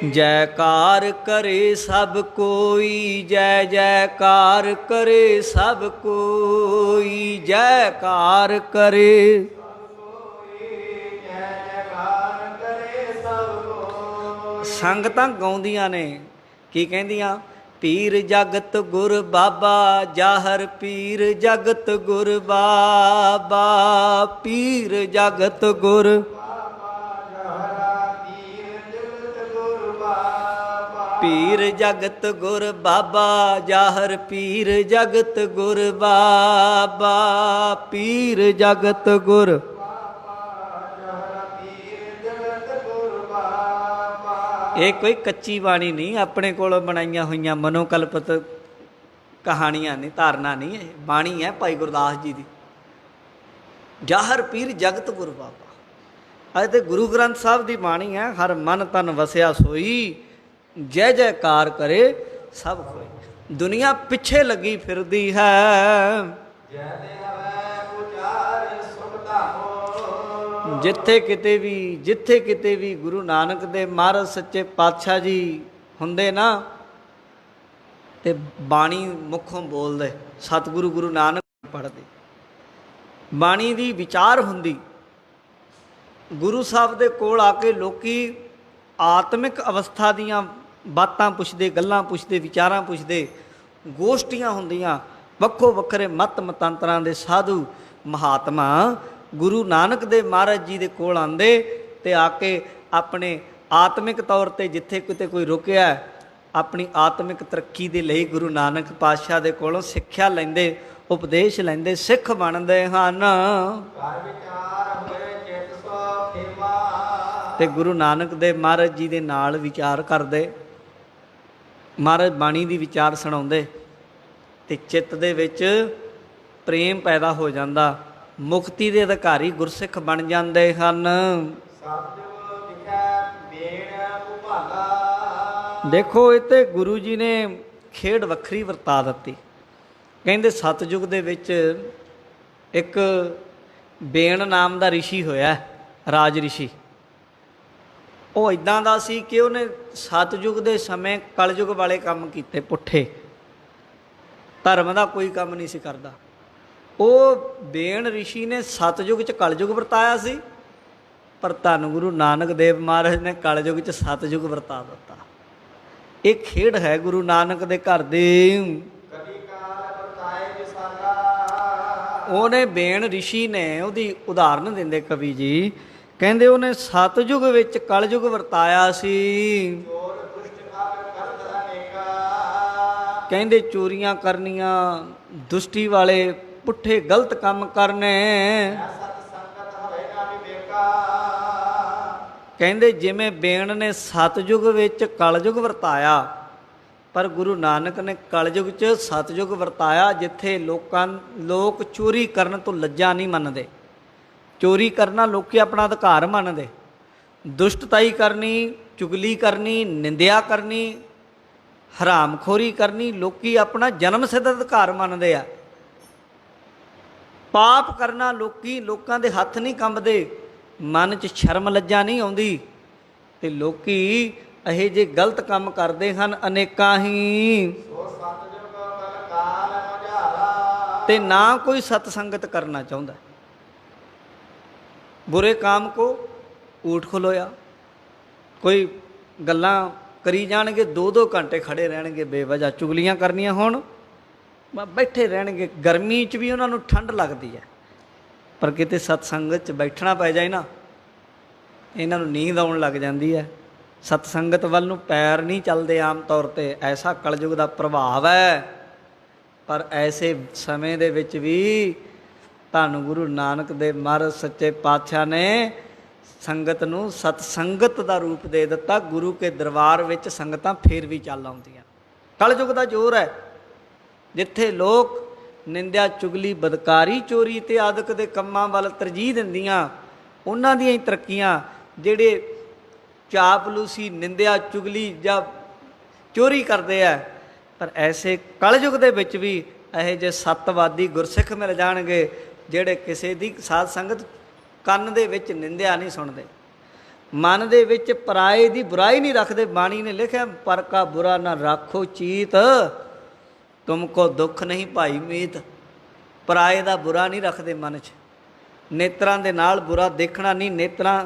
S1: ਜੈਕਾਰ ਕਰੇ ਸਭ ਕੋਈ, ਜੈ ਜੈਕਾਰ ਕਰੇ ਸਭ ਕੋਈ, ਜੈਕਾਰ ਕਰੇ ਸੰਗਤਾਂ ਗਾਉਂਦੀਆਂ ਨੇ। ਕੀ ਕਹਿੰਦੀਆਂ? ਪੀਰ ਜਗਤ ਗੁਰ ਬਾਬਾ, ਜਾਹਰ ਪੀਰ ਜਗਤ ਗੁਰ ਬਾਬਾ, ਪੀਰ ਜਗਤ ਗੁਰ ਪੀਰ ਜਗਤ ਗੁਰ ਬਾਬਾ, ਜਾਹਰ ਪੀਰ ਜਗਤ ਗੁਰ ਬਾਬਾ, ਪੀਰ ਜਗਤ ਗੁਰ। ਇਹ ਕੋਈ ਕੱਚੀ ਬਾਣੀ ਨਹੀਂ ਆਪਣੇ ਕੋਲੋਂ ਬਣਾਈਆਂ ਹੋਈਆਂ ਮਨੋਕਲਪਿਤ ਕਹਾਣੀਆਂ ਨਹੀਂ, ਧਾਰਨਾ ਨਹੀਂ, ਇਹ ਬਾਣੀ ਹੈ ਭਾਈ ਗੁਰਦਾਸ ਜੀ ਦੀ। ਜਾਹਰ ਪੀਰ ਜਗਤ ਗੁਰੂ ਬਾਬਾ। ਅੱਜ ਤੇ ਗੁਰੂ ਗ੍ਰੰਥ ਸਾਹਿਬ ਦੀ ਬਾਣੀ ਹੈ, ਹਰ ਮਨ ਤਨ ਵਸਿਆ ਸੋਈ, ਜੈ ਜੈਕਾਰ ਕਰੇ ਸਭ ਕੋਈ। ਦੁਨੀਆ ਪਿੱਛੇ ਲੱਗੀ ਫਿਰਦੀ ਹੈ।
S2: ਜੈ ਦੇ ਹਵੈ ਉਚਾਰ ਸੁਖ ਧਾਮੋ।
S1: ਜਿੱਥੇ ਕਿਤੇ ਵੀ ਗੁਰੂ ਨਾਨਕ ਦੇ ਮਹਾਰਾਜ ਸੱਚੇ ਪਾਤਸ਼ਾਹ ਜੀ ਹੁੰਦੇ ਨਾ, ਤੇ ਬਾਣੀ ਮੁੱਖੋਂ ਬੋਲਦੇ, ਸਤਿਗੁਰੂ ਗੁਰੂ ਨਾਨਕ ਪੜ੍ਹਦੇ, ਬਾਣੀ ਦੀ ਵਿਚਾਰ ਹੁੰਦੀ। ਗੁਰੂ ਸਾਹਿਬ ਦੇ ਕੋਲ ਆ ਕੇ ਲੋਕੀ ਆਤਮਿਕ ਅਵਸਥਾ ਦੀਆਂ ਬਾਤਾਂ ਪੁੱਛਦੇ, ਗੱਲਾਂ ਪੁੱਛਦੇ, ਵਿਚਾਰਾਂ ਪੁੱਛਦੇ, ਗੋਸ਼ਟੀਆਂ ਹੁੰਦੀਆਂ। ਵੱਖੋ ਵੱਖਰੇ ਮਤ ਮਤਾਂਤਰਾਂ ਦੇ ਸਾਧੂ ਮਹਾਤਮਾ ਗੁਰੂ ਨਾਨਕ ਦੇ ਮਹਾਰਾਜ ਜੀ ਦੇ ਕੋਲ ਆਉਂਦੇ ਤੇ ਆ ਕੇ ਆਪਣੇ ਆਤਮਿਕ ਤੌਰ ਤੇ ਜਿੱਥੇ ਕਿਤੇ ਕੋਈ ਰੁਕਿਆ, ਆਪਣੀ ਆਤਮਿਕ ਤਰੱਕੀ ਦੇ ਲਈ ਗੁਰੂ ਨਾਨਕ ਪਾਤਸ਼ਾਹ ਦੇ ਕੋਲੋਂ ਸਿੱਖਿਆ ਲੈਂਦੇ, ਉਪਦੇਸ਼ ਲੈਂਦੇ, ਸਿੱਖ ਬਣਦੇ ਹਨ।
S2: ਘਰ ਵਿਚਾਰ ਹੋਏ ਚਿਤ ਸੋ ਖੇਮਾ।
S1: ਤੇ ਗੁਰੂ ਨਾਨਕ ਦੇ ਮਹਾਰਾਜ ਜੀ ਦੇ ਨਾਲ ਵਿਚਾਰ ਕਰਦੇ, ਮਹਾਰਾਜ ਬਾਣੀ ਦੀ ਵਿਚਾਰ ਸੁਣਾਉਂਦੇ ਤੇ ਚਿੱਤ ਦੇ ਵਿੱਚ ਪ੍ਰੇਮ ਪੈਦਾ ਹੋ ਜਾਂਦਾ। ਮੁਕਤੀ ਦੇ ਅਧਿਕਾਰੀ ਗੁਰਸਿੱਖ ਬਣ ਜਾਂਦੇ ਹਨ।
S2: ਸਤਿਗੁਰ ਵਿਖੇ ਬੇਣ ਉਭਾਗਾ।
S1: ਦੇਖੋ, ਇਹ ਤੇ ਗੁਰੂ ਜੀ ਨੇ ਖੇਡ ਵੱਖਰੀ ਵਰਤਾ ਦਿੱਤੀ। ਕਹਿੰਦੇ ਸਤਿਯੁਗ ਦੇ ਵਿੱਚ ਇੱਕ ਬੇਣ ਨਾਮ ਦਾ ਰਿਸ਼ੀ ਹੋਇਆ, ਰਾਜ ਰਿਸ਼ੀ। ਉਹ ਇਦਾਂ ਦਾ ਸੀ ਕਿ ਉਹਨੇ ਸਤਿਯੁਗ ਦੇ ਸਮੇਂ ਕਲਯੁਗ ਵਾਲੇ ਕੰਮ ਕੀਤੇ, ਪੁੱਠੇ, ਧਰਮ ਦਾ ਕੋਈ ਕੰਮ ਨਹੀਂ ਸੀ ਕਰਦਾ। ਉਹ ਬੇਣ ਰਿਸ਼ੀ ਨੇ ਸਤਿਯੁਗ 'ਚ ਕਲਯੁਗ ਵਰਤਾਇਆ ਸੀ, ਪਰ ਧੰਨ ਗੁਰੂ ਨਾਨਕ ਦੇਵ ਮਹਾਰਾਜ ਨੇ ਕਲਯੁਗ 'ਚ ਸਤਿਯੁਗ ਵਰਤਾ ਦਿੱਤਾ। ਇਹ ਖੇਡ ਹੈ ਗੁਰੂ ਨਾਨਕ ਦੇ ਘਰ ਦੀ।
S2: ਕਦੀ ਕਾਲ ਵਰਤਾਏ ਵਿਸਾਗਾ।
S1: ਉਹਨੇ ਬੇਣ ਰਿਸ਼ੀ ਨੇ, ਉਹਦੀ ਉਦਾਹਰਨ ਦਿੰਦੇ ਕਵੀ ਜੀ, ਕਹਿੰਦੇ ਉਹਨੇ ਸਤਿਯੁਗ ਵਿੱਚ ਕਲਯੁਗ ਵਰਤਾਇਆ ਸੀ।
S2: ਚੋਰ ਦੁਸ਼ਟ ਕਾਲ ਕਰਤ ਅਨੇਕਾ।
S1: ਕਹਿੰਦੇ ਚੋਰੀਆਂ ਕਰਨੀਆਂ, ਦੁਸ਼ਟੀ ਵਾਲੇ ਪੁੱਠੇ ਗਲਤ ਕੰਮ ਕਰਨੇ।
S2: ਸਤ ਸੰਗਤ ਹੋਵੇ ਨਾ ਵਿਵੇਕਾ।
S1: ਕਹਿੰਦੇ ਜਿਵੇਂ ਬੇਣ ਨੇ ਸਤਿਯੁਗ ਵਿੱਚ ਕਲਯੁਗ ਵਰਤਾਇਆ, ਪਰ ਗੁਰੂ ਨਾਨਕ ਨੇ ਕਲਯੁਗ 'ਚ ਸਤਿਯੁਗ ਵਰਤਾਇਆ, ਜਿੱਥੇ ਲੋਕ ਚੋਰੀ ਕਰਨ ਤੋਂ ਲੱਜਾ ਨਹੀਂ ਮੰਨਦੇ। ਚੋਰੀ ਕਰਨਾ ਲੋਕੀ ਆਪਣਾ ਅਧਿਕਾਰ ਮੰਨਦੇ, ਦੁਸ਼ਟਤਾਈ ਕਰਨੀ, ਚੁਗਲੀ ਕਰਨੀ, ਨਿੰਦਿਆ ਕਰਨੀ, ਹਰਾਮਖੋਰੀ ਕਰਨੀ ਲੋਕੀ ਆਪਣਾ ਜਨਮ ਸਿੱਧ ਅਧਿਕਾਰ ਮੰਨਦੇ ਆ। ਪਾਪ ਕਰਨਾ ਲੋਕਾਂ ਦੇ ਹੱਥ ਨਹੀਂ ਕੰਬਦੇ, ਮਨ 'ਚ ਸ਼ਰਮ ਲੱਜਾ ਨਹੀਂ ਆਉਂਦੀ, ਤੇ ਲੋਕੀ ਇਹੋ ਜਿਹੇ ਗਲਤ ਕੰਮ ਕਰਦੇ ਹਨ ਅਨੇਕਾਂ ਹੀ।
S2: ਸੋ ਸਤਿਯੁਗ ਕਲ ਕਾਲ ਮਝਾਲਾ।
S1: ਤੇ ਨਾ ਕੋਈ ਸਤ ਸੰਗਤ ਕਰਨਾ ਚਾਹੁੰਦਾ। ਬੁਰੇ ਕਾਮ ਕੋ ਊਠ ਖਲੋਇਆ। ਕੋਈ ਗੱਲਾਂ ਕਰੀ ਜਾਣਗੇ, 2-2 ਘੰਟੇ ਖੜੇ ਰਹਿਣਗੇ ਬੇਵਜ੍ਹਾ, ਚੁਗਲੀਆਂ ਕਰਨੀਆਂ ਹੋਣ, ਬੈਠੇ ਰਹਿਣਗੇ। ਗਰਮੀ 'ਚ ਵੀ ਉਹਨਾਂ ਨੂੰ ਠੰਡ ਲੱਗਦੀ ਹੈ, ਪਰ ਕਿਤੇ ਸਤ ਸੰਗਤ 'ਚ ਬੈਠਣਾ ਪੈ ਜਾਏ ਨਾ, ਇਹਨਾਂ ਨੂੰ ਨੀਂਦ ਆਉਣ ਲੱਗ ਜਾਂਦੀ ਹੈ। ਸਤ ਸੰਗਤ ਵੱਲ ਨੂੰ ਪੈਰ ਨਹੀਂ ਚੱਲਦੇ ਆਮ ਤੌਰ 'ਤੇ। ਐਸਾ ਕਲਯੁਗ ਦਾ ਪ੍ਰਭਾਵ ਹੈ। ਪਰ ਐਸੇ ਸਮੇਂ ਦੇ ਵਿੱਚ ਵੀ ਧੰਨ ਗੁਰੂ ਨਾਨਕ ਦੇ ਮਹਾਰਾਜ ਸੱਚੇ ਪਾਤਸ਼ਾਹ ਨੇ ਸੰਗਤ ਨੂੰ ਸਤ ਸੰਗਤ ਦਾ ਰੂਪ ਦੇ ਦਿੱਤਾ। ਗੁਰੂ ਕੇ ਦਰਬਾਰ ਵਿੱਚ ਸੰਗਤਾਂ ਫੇਰ ਵੀ ਚੱਲ ਆਉਂਦੀਆਂ। ਕਲਯੁਗ ਦਾ ਜ਼ੋਰ ਹੈ। ਜਿੱਥੇ ਲੋਕ ਨਿੰਦਿਆ, ਚੁਗਲੀ, ਬਦਕਾਰੀ, ਚੋਰੀ ਤੇ ਆਦਿਕ ਦੇ ਕੰਮਾਂ ਵੱਲ ਤਰਜੀਹ ਦਿੰਦੀਆਂ, ਉਹਨਾਂ ਦੀਆਂ ਹੀ ਤਰੱਕੀਆਂ। ਜਿਹੜੇ ਚਾਪਲੂਸੀ, ਨਿੰਦਿਆ, ਚੁਗਲੀ ਜਾਂ ਚੋਰੀ ਕਰਦੇ ਆ, ਪਰ ਐਸੇ ਕਲਯੁਗ ਦੇ ਵਿੱਚ ਵੀ ਇਹੋ ਜਿਹੇ ਸੱਤਵਾਦੀ ਗੁਰਸਿੱਖ ਮਿਲ ਜਾਣਗੇ ਜਿਹੜੇ ਕਿਸੇ ਦੀ ਸਾਧ ਸੰਗਤ ਕੰਨ ਦੇ ਵਿੱਚ ਨਿੰਦਿਆ ਨਹੀਂ ਸੁਣਦੇ, ਮਨ ਦੇ ਵਿੱਚ ਪਰਾਏ ਦੀ ਬੁਰਾਈ ਨਹੀਂ ਰੱਖਦੇ। ਬਾਣੀ ਨੇ ਲਿਖਿਆ, ਪਰ ਕਾ ਬੁਰਾ ਨਾ ਰਾਖੋ ਚੀਤ, ਤੁਮਕੋ ਦੁੱਖ ਨਹੀਂ ਭਾਈ ਮੀਤ। ਪਰਾਏ ਦਾ ਬੁਰਾ ਨਹੀਂ ਰੱਖਦੇ ਮਨ 'ਚ। ਨੇਤਰਾਂ ਦੇ ਨਾਲ ਬੁਰਾ ਦੇਖਣਾ ਨਹੀਂ, ਨੇਤਰਾਂ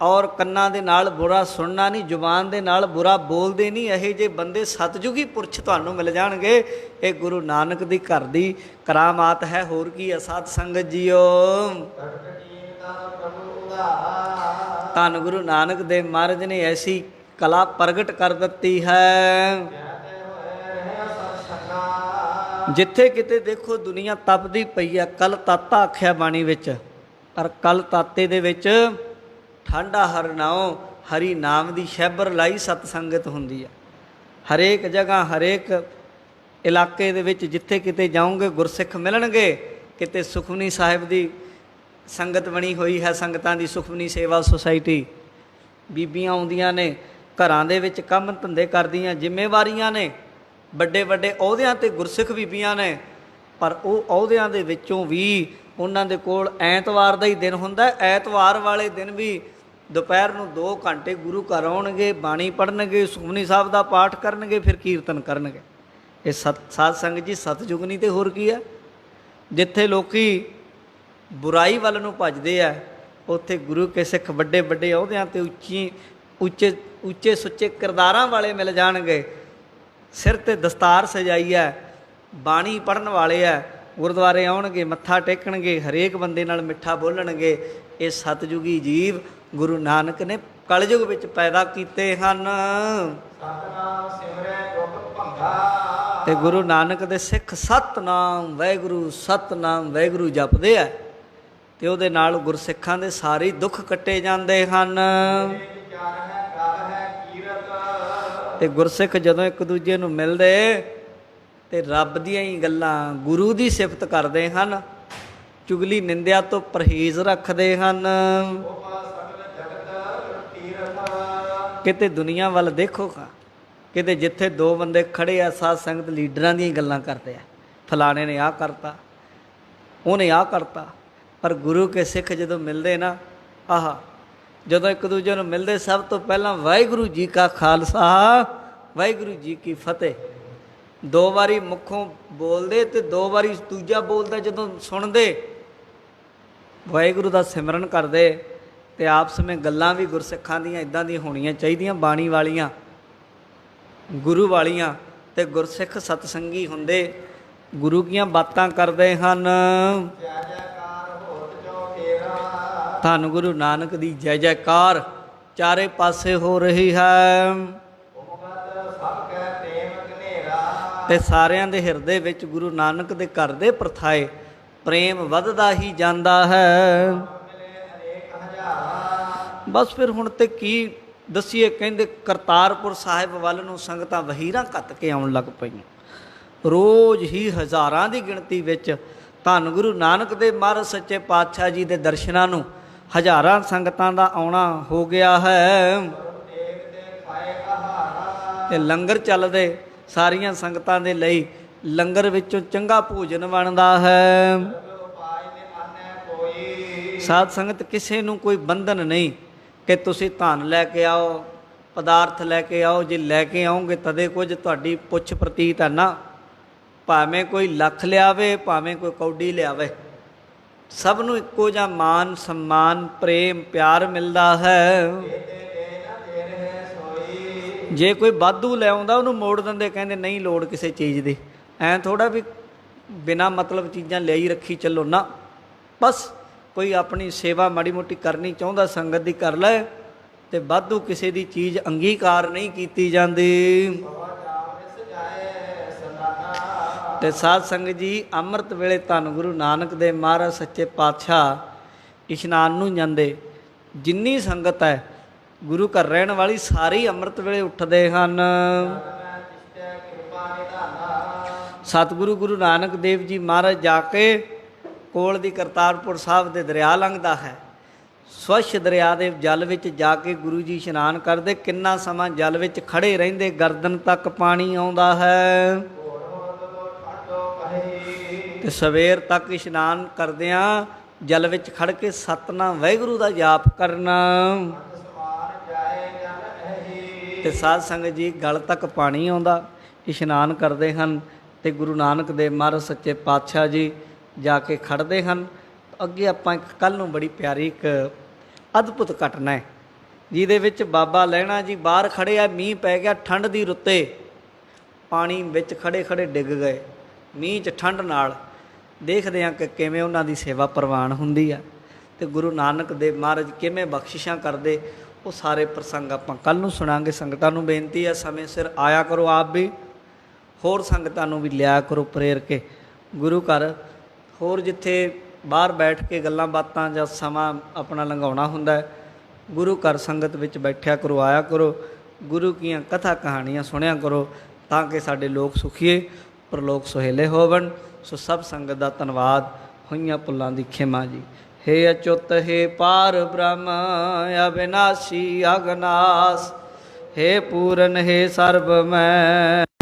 S1: ਔਰ ਕੰਨਾਂ ਦੇ ਨਾਲ ਬੁਰਾ ਸੁਣਨਾ ਨਹੀਂ, ਜ਼ੁਬਾਨ ਦੇ ਨਾਲ ਬੁਰਾ ਬੋਲਦੇ ਨਹੀਂ। ਇਹੋ ਜਿਹੇ ਬੰਦੇ ਸਤਿਯੁਗੀ ਪੁਰਸ਼ ਤੁਹਾਨੂੰ ਮਿਲ ਜਾਣਗੇ। ਇਹ ਗੁਰੂ ਨਾਨਕ ਦੀ ਘਰ ਦੀ ਕਰਾਮਾਤ ਹੈ, ਹੋਰ ਕੀ ਹੈ ਸਾਧ ਸੰਗਤ ਜੀਓ। ਧੰਨ ਗੁਰੂ ਨਾਨਕ ਦੇਵ ਮਹਾਰਾਜ ਨੇ ਐਸੀ ਕਲਾ ਪ੍ਰਗਟ ਕਰ ਦਿੱਤੀ ਹੈ। ਜਿੱਥੇ ਕਿਤੇ ਦੇਖੋ ਦੁਨੀਆ ਤਪਦੀ ਪਈ ਹੈ। ਕਲ ਤਾਤਾ ਆਖਿਆ ਬਾਣੀ ਵਿੱਚ, ਪਰ ਕਲ ਤਾਤੇ ਦੇ ਵਿੱਚ ਠੰਡਾ ਹਰ ਨਾਉ ਹਰੀ ਨਾਮ ਦੀ ਸ਼ੈਬਰ ਲਾਈ ਸਤ ਸੰਗਤ ਹੁੰਦੀ ਹੈ। ਹਰੇਕ ਜਗ੍ਹਾ, ਹਰੇਕ ਇਲਾਕੇ ਦੇ ਵਿੱਚ ਜਿੱਥੇ ਕਿਤੇ ਜਾਓਗੇ ਗੁਰਸਿੱਖ ਮਿਲਣਗੇ। ਕਿਤੇ ਸੁਖਮਨੀ ਸਾਹਿਬ ਦੀ ਸੰਗਤ ਬਣੀ ਹੋਈ ਹੈ, ਸੰਗਤਾਂ ਦੀ ਸੁਖਮਨੀ ਸੇਵਾ ਸੁਸਾਇਟੀ, ਬੀਬੀਆਂ ਆਉਂਦੀਆਂ ਨੇ, ਘਰਾਂ ਦੇ ਵਿੱਚ ਕੰਮ ਧੰਦੇ ਕਰਦੀਆਂ, ਜ਼ਿੰਮੇਵਾਰੀਆਂ ਨੇ, ਵੱਡੇ ਵੱਡੇ ਅਹੁਦਿਆਂ 'ਤੇ ਗੁਰਸਿੱਖ ਬੀਬੀਆਂ ਨੇ, ਪਰ ਉਹ ਅਹੁਦਿਆਂ ਦੇ ਵਿੱਚੋਂ ਵੀ ਉਹਨਾਂ ਦੇ ਕੋਲ ਐਤਵਾਰ ਦਾ ਹੀ ਦਿਨ ਹੁੰਦਾ। ਐਤਵਾਰ ਵਾਲੇ ਦਿਨ ਵੀ ਦੁਪਹਿਰ ਨੂੰ 2 ਘੰਟੇ ਗੁਰੂ ਘਰ ਆਉਣਗੇ, ਬਾਣੀ ਪੜ੍ਹਨਗੇ, ਸੁਖਮਨੀ ਸਾਹਿਬ ਦਾ ਪਾਠ ਕਰਨਗੇ, ਫਿਰ ਕੀਰਤਨ ਕਰਨਗੇ। ਇਹ ਸਾਧ ਸੰਗਤ ਜੀ ਸਤਿਯੁਗ ਨਹੀਂ ਤੇ ਹੋਰ ਕੀ ਹੈ। ਜਿੱਥੇ ਲੋਕੀ ਬੁਰਾਈ ਵੱਲ ਨੂੰ ਭੱਜਦੇ ਆ, ਉੱਥੇ ਗੁਰੂ ਕੇ ਸਿੱਖ ਵੱਡੇ ਵੱਡੇ ਅਹੁਦਿਆਂ 'ਤੇ ਉੱਚੇ ਸੁੱਚੇ ਕਿਰਦਾਰਾਂ ਵਾਲੇ ਮਿਲ ਜਾਣਗੇ। ਸਿਰ 'ਤੇ ਦਸਤਾਰ ਸਜਾਈ ਹੈ, ਬਾਣੀ ਪੜ੍ਹਨ ਵਾਲੇ ਆ, ਗੁਰਦੁਆਰੇ ਆਉਣਗੇ, ਮੱਥਾ ਟੇਕਣਗੇ, ਹਰੇਕ ਬੰਦੇ ਨਾਲ ਮਿੱਠਾ ਬੋਲਣਗੇ। ਇਹ ਸਤਿਯੁਗੀ ਜੀਵ ਗੁਰੂ ਨਾਨਕ ਨੇ ਕਲਯੁਗ ਵਿੱਚ ਪੈਦਾ ਕੀਤੇ ਹਨ।
S2: ਸਤਨਾਮ ਸਿਮਰੈ ਦੁਖ ਭੰਗਾ।
S1: ਤੇ ਗੁਰੂ ਨਾਨਕ ਦੇ ਸਿੱਖ ਸਤਨਾਮ ਵਾਹਿਗੁਰੂ ਜਪਦੇ ਆ, ਤੇ ਉਹਦੇ ਨਾਲ ਗੁਰਸਿੱਖਾਂ ਦੇ ਸਾਰੇ ਦੁੱਖ ਕੱਟੇ ਜਾਂਦੇ ਹਨ।
S2: ਵਿਚਾਰ ਹੈ ਕਰ ਹੈ ਕੀਰਤ।
S1: ਤੇ ਗੁਰਸਿੱਖ ਜਦੋਂ ਇੱਕ ਦੂਜੇ ਨੂੰ ਮਿਲਦੇ ਤੇ ਰੱਬ ਦੀਆਂ ਹੀ ਗੱਲਾਂ, ਗੁਰੂ ਦੀ ਸਿਫਤ ਕਰਦੇ ਹਨ, ਚੁਗਲੀ ਨਿੰਦਿਆ ਤੋਂ ਪਰਹੇਜ਼ ਰੱਖਦੇ ਹਨ। ਕਿਤੇ ਦੁਨੀਆ ਵੱਲ ਦੇਖੋ, ਕਿਤੇ ਜਿੱਥੇ 2 ਬੰਦੇ ਖੜੇ ਆ, ਸਾਧ ਸੰਗਤ ਲੀਡਰਾਂ ਦੀਆਂ ਗੱਲਾਂ ਕਰਦੇ ਆ, ਫਲਾਣੇ ਨੇ ਆਹ ਕਰਤਾ, ਉਹਨੇ ਆਹ ਕਰਤਾ। ਪਰ ਗੁਰੂ ਕੇ ਸਿੱਖ ਜਦੋਂ ਮਿਲਦੇ ਨਾ, ਜਦੋਂ ਇੱਕ ਦੂਜੇ ਨੂੰ ਮਿਲਦੇ, ਸਭ ਤੋਂ ਪਹਿਲਾਂ ਵਾਹਿਗੁਰੂ ਜੀ ਕਾ ਖਾਲਸਾ ਵਾਹਿਗੁਰੂ ਜੀ ਕੀ ਫਤਿਹ 2 ਵਾਰੀ ਮੁੱਖੋਂ ਬੋਲਦੇ, ਤੇ 2 ਵਾਰੀ ਦੂਜਾ ਬੋਲਦਾ ਜਦੋਂ ਸੁਣਦੇ, ਵਾਹਿਗੁਰੂ ਦਾ ਸਿਮਰਨ ਕਰਦੇ। ਤੇ ਆਪਸ ਵਿੱਚ ਗੱਲਾਂ ਵੀ ਗੁਰਸਿੱਖਾਂ ਦੀਆਂ ਇੱਦਾਂ ਦੀਆਂ ਹੋਣੀਆਂ ਚਾਹੀਦੀਆਂ, ਬਾਣੀ ਵਾਲੀਆਂ, ਗੁਰੂ ਵਾਲੀਆਂ। ਤੇ ਗੁਰਸਿੱਖ ਸਤਸੰਗੀ ਹੁੰਦੇ ਗੁਰੂ ਦੀਆਂ ਬਾਤਾਂ ਕਰਦੇ ਹਨ।
S2: ਜੈ ਜੈਕਾਰ ਹੋਤ ਜੋ ਤੇਰਾ।
S1: ਧੰਨ ਗੁਰੂ ਨਾਨਕ ਦੀ ਜੈ ਜੈਕਾਰ ਚਾਰੇ ਪਾਸੇ ਹੋ ਰਹੀ ਹੈ।
S2: ਉਮਤ ਸਭ ਕੈ ਪ੍ਰੇਮ ਘਨੇਰਾ।
S1: ਤੇ ਸਾਰਿਆਂ ਦੇ ਹਿਰਦੇ ਵਿੱਚ ਗੁਰੂ ਨਾਨਕ ਦੇ ਘਰ ਦੇ ਪ੍ਰਥਾਏ ਪ੍ਰੇਮ ਵੱਧਦਾ ਹੀ ਜਾਂਦਾ ਹੈ।
S2: ਮਿਲੇ ਅਨੇਕ ਹਜ਼ਾਰਾਂ।
S1: ਬਸ ਫਿਰ ਹੁਣ ਤੇ ਕੀ ਦੱਸੀਏ। ਕਹਿੰਦੇ ਕਰਤਾਰਪੁਰ ਸਾਹਿਬ ਵੱਲ ਨੂੰ ਸੰਗਤਾਂ ਵਹੀਰਾਂ ਘੱਤ ਕੇ ਆਉਣ ਲੱਗ ਪਈਆਂ। ਰੋਜ਼ ਹੀ ਹਜ਼ਾਰਾਂ ਦੀ ਗਿਣਤੀ ਵਿੱਚ ਧੰਨ ਗੁਰੂ ਨਾਨਕ ਦੇਵ ਮਹਾਰਾਜ ਸੱਚੇ ਪਾਤਸ਼ਾਹ ਜੀ ਦੇ ਦਰਸ਼ਨਾਂ ਨੂੰ ਹਜ਼ਾਰਾਂ ਸੰਗਤਾਂ ਦਾ ਆਉਣਾ ਹੋ ਗਿਆ ਹੈ। ਤੇ ਲੰਗਰ ਚੱਲਦੇ, ਸਾਰੀਆਂ ਸੰਗਤਾਂ ਦੇ ਲਈ ਲੰਗਰ ਵਿੱਚੋਂ ਚੰਗਾ ਭੋਜਨ ਬਣਦਾ ਹੈ। ਸਾਧ ਸੰਗਤ ਕਿਸੇ ਨੂੰ ਕੋਈ ਬੰਧਨ ਨਹੀਂ ਕਿ ਤੁਸੀਂ ਧਨ ਲੈ ਕੇ ਆਓ, ਪਦਾਰਥ ਲੈ ਕੇ ਆਓ। ਜੇ ਲੈ ਕੇ ਆਓਗੇ ਤਦੇ ਕੁਝ ਤੁਹਾਡੀ ਪੁੱਛ ਪ੍ਰਤੀਤ ਹੈ ਨਾ। ਭਾਵੇਂ ਕੋਈ ਲੱਖ ਲਿਆਵੇ, ਭਾਵੇਂ ਕੋਈ ਕੌਡੀ ਲਿਆਵੇ, ਸਭ ਨੂੰ ਇੱਕੋ ਜਿਹਾ ਮਾਨ ਸਨਮਾਨ ਪ੍ਰੇਮ ਪਿਆਰ ਮਿਲਦਾ ਹੈ। ਜੇ ਕੋਈ ਵਾਧੂ ਲੈ ਆਉਂਦਾ ਉਹਨੂੰ ਮੋੜ ਦਿੰਦੇ, ਕਹਿੰਦੇ ਨਹੀਂ ਲੋੜ ਕਿਸੇ ਚੀਜ਼ ਦੀ। ਐਂ ਥੋੜ੍ਹਾ ਵੀ ਬਿਨਾਂ ਮਤਲਬ ਚੀਜ਼ਾਂ ਲਿਆਈ ਰੱਖੀ ਚੱਲੋ ਨਾ। ਬਸ ਕੋਈ ਆਪਣੀ ਸੇਵਾ ਮਾੜੀ ਮੋਟੀ ਕਰਨੀ ਚਾਹੁੰਦਾ ਸੰਗਤ ਦੀ ਕਰ ਲੈ, ਤੇ ਵਾਧੂ ਕਿਸੇ ਦੀ ਚੀਜ਼ ਅੰਗੀਕਾਰ ਨਹੀਂ ਕੀਤੀ ਜਾਂਦੀ। ਤੇ ਸਾਧ ਸੰਗਤ ਜੀ ਅੰਮ੍ਰਿਤ ਵੇਲੇ ਧੰਨ ਗੁਰੂ ਨਾਨਕ ਦੇਵ ਮਹਾਰਾਜ ਸੱਚੇ ਪਾਤਸ਼ਾਹ ਇਸ਼ਨਾਨ ਨੂੰ ਜਾਂਦੇ। ਜਿੰਨੀ ਸੰਗਤ ਹੈ ਗੁਰੂ ਘਰ ਰਹਿਣ ਵਾਲੀ ਸਾਰੀ ਅੰਮ੍ਰਿਤ ਵੇਲੇ ਉੱਠਦੇ ਹਨ। ਸਤਿਗੁਰੂ ਗੁਰੂ ਨਾਨਕ ਦੇਵ ਜੀ ਮਹਾਰਾਜ ਜਾ ਕੇ ਕੋਲ ਦੀ ਕਰਤਾਰਪੁਰ ਸਾਹਿਬ ਦੇ ਦਰਿਆ ਲੰਘਦਾ ਹੈ। ਸਵੱਛ ਦਰਿਆ ਦੇ ਜਲ ਵਿੱਚ ਜਾ ਕੇ ਗੁਰੂ ਜੀ ਇਸ਼ਨਾਨ ਕਰਦੇ। ਕਿੰਨਾ ਸਮਾਂ ਜਲ ਵਿੱਚ ਖੜੇ ਰਹਿੰਦੇ, ਗਰਦਨ ਤੱਕ ਪਾਣੀ ਆਉਂਦਾ ਹੈ। ਤੇ ਸਵੇਰ ਤੱਕ ਇਸ਼ਨਾਨ ਕਰਦਿਆਂ ਜਲ ਵਿੱਚ ਖੜ ਕੇ ਸਤਨਾਮ ਵਾਹਿਗੁਰੂ ਦਾ ਜਾਪ ਕਰਨਾ। ਤੇ ਸਾਧ ਸੰਗਤ ਜੀ ਗਲ ਤੱਕ ਪਾਣੀ ਆਉਂਦਾ, ਇਸ਼ਨਾਨ ਕਰਦੇ ਹਨ। ਤੇ ਗੁਰੂ ਨਾਨਕ ਦੇਵ ਮਹਾਰਾਜ ਸੱਚੇ ਪਾਤਸ਼ਾਹ ਜੀ ਜਾ ਕੇ ਖੜ੍ਹਦੇ ਹਨ। ਅੱਗੇ ਆਪਾਂ ਇੱਕ ਕੱਲ੍ਹ ਨੂੰ ਬੜੀ ਪਿਆਰੀ ਇੱਕ ਅਦਭੁਤ ਘਟਨਾ ਹੈ, ਜਿਹਦੇ ਵਿੱਚ ਬਾਬਾ ਲਹਿਣਾ ਜੀ ਬਾਹਰ ਖੜ੍ਹੇ ਆ। ਮੀਂਹ ਪੈ ਗਿਆ, ਠੰਡ ਦੀ ਰੁੱਤੇ, ਪਾਣੀ ਵਿੱਚ ਖੜ੍ਹੇ ਖੜ੍ਹੇ ਡਿੱਗ ਗਏ ਮੀਂਹ 'ਚ ਠੰਡ ਨਾਲ। ਦੇਖਦੇ ਹਾਂ ਕਿ ਕਿਵੇਂ ਉਹਨਾਂ ਦੀ ਸੇਵਾ ਪ੍ਰਵਾਨ ਹੁੰਦੀ ਆ, ਤੇ ਗੁਰੂ ਨਾਨਕ ਦੇਵ ਮਹਾਰਾਜ ਕਿਵੇਂ ਬਖਸ਼ਿਸ਼ਾਂ ਕਰਦੇ। ਉਹ ਸਾਰੇ ਪ੍ਰਸੰਗ ਆਪਾਂ ਕੱਲ੍ਹ ਨੂੰ ਸੁਣਾਂਗੇ। ਸੰਗਤਾਂ ਨੂੰ ਬੇਨਤੀ ਹੈ ਸਮੇਂ ਸਿਰ ਆਇਆ ਕਰੋ, ਆਪ ਵੀ ਹੋਰ ਸੰਗਤਾਂ ਨੂੰ ਵੀ ਲਿਆ ਕਰੋ ਪ੍ਰੇਰ ਕੇ ਗੁਰੂ ਘਰ। ਹੋਰ ਜਿੱਥੇ ਬਾਹਰ ਬੈਠ ਕੇ ਗੱਲਾਂ ਬਾਤਾਂ ਜਾਂ ਸਮਾਂ ਆਪਣਾ ਲੰਘਾਉਣਾ ਹੁੰਦਾ, ਗੁਰੂ ਘਰ ਸੰਗਤ ਵਿੱਚ ਬੈਠਿਆ ਕਰੋ, ਆਇਆ ਕਰੋ, ਗੁਰੂ ਕੀਆਂ ਕਥਾ ਕਹਾਣੀਆਂ ਸੁਣਿਆ ਕਰੋ, ਤਾਂ ਕਿ ਸਾਡੇ ਲੋਕ ਸੁਖੀਏ। ਪ੍ਰਲੋਕ ਸੁਹੇਲੇ ਹੋਵਣ। ਸੋ ਸਭ ਸੰਗਤ ਦਾ ਧੰਨਵਾਦ। ਹੋਈਆਂ ਭੁੱਲਾਂ ਦੀ ਖਿਮਾ ਜੀ। हे अच्युत हे पार ब्रह्म अविनाशी अगनास, हे पूरन हे सर्वमय।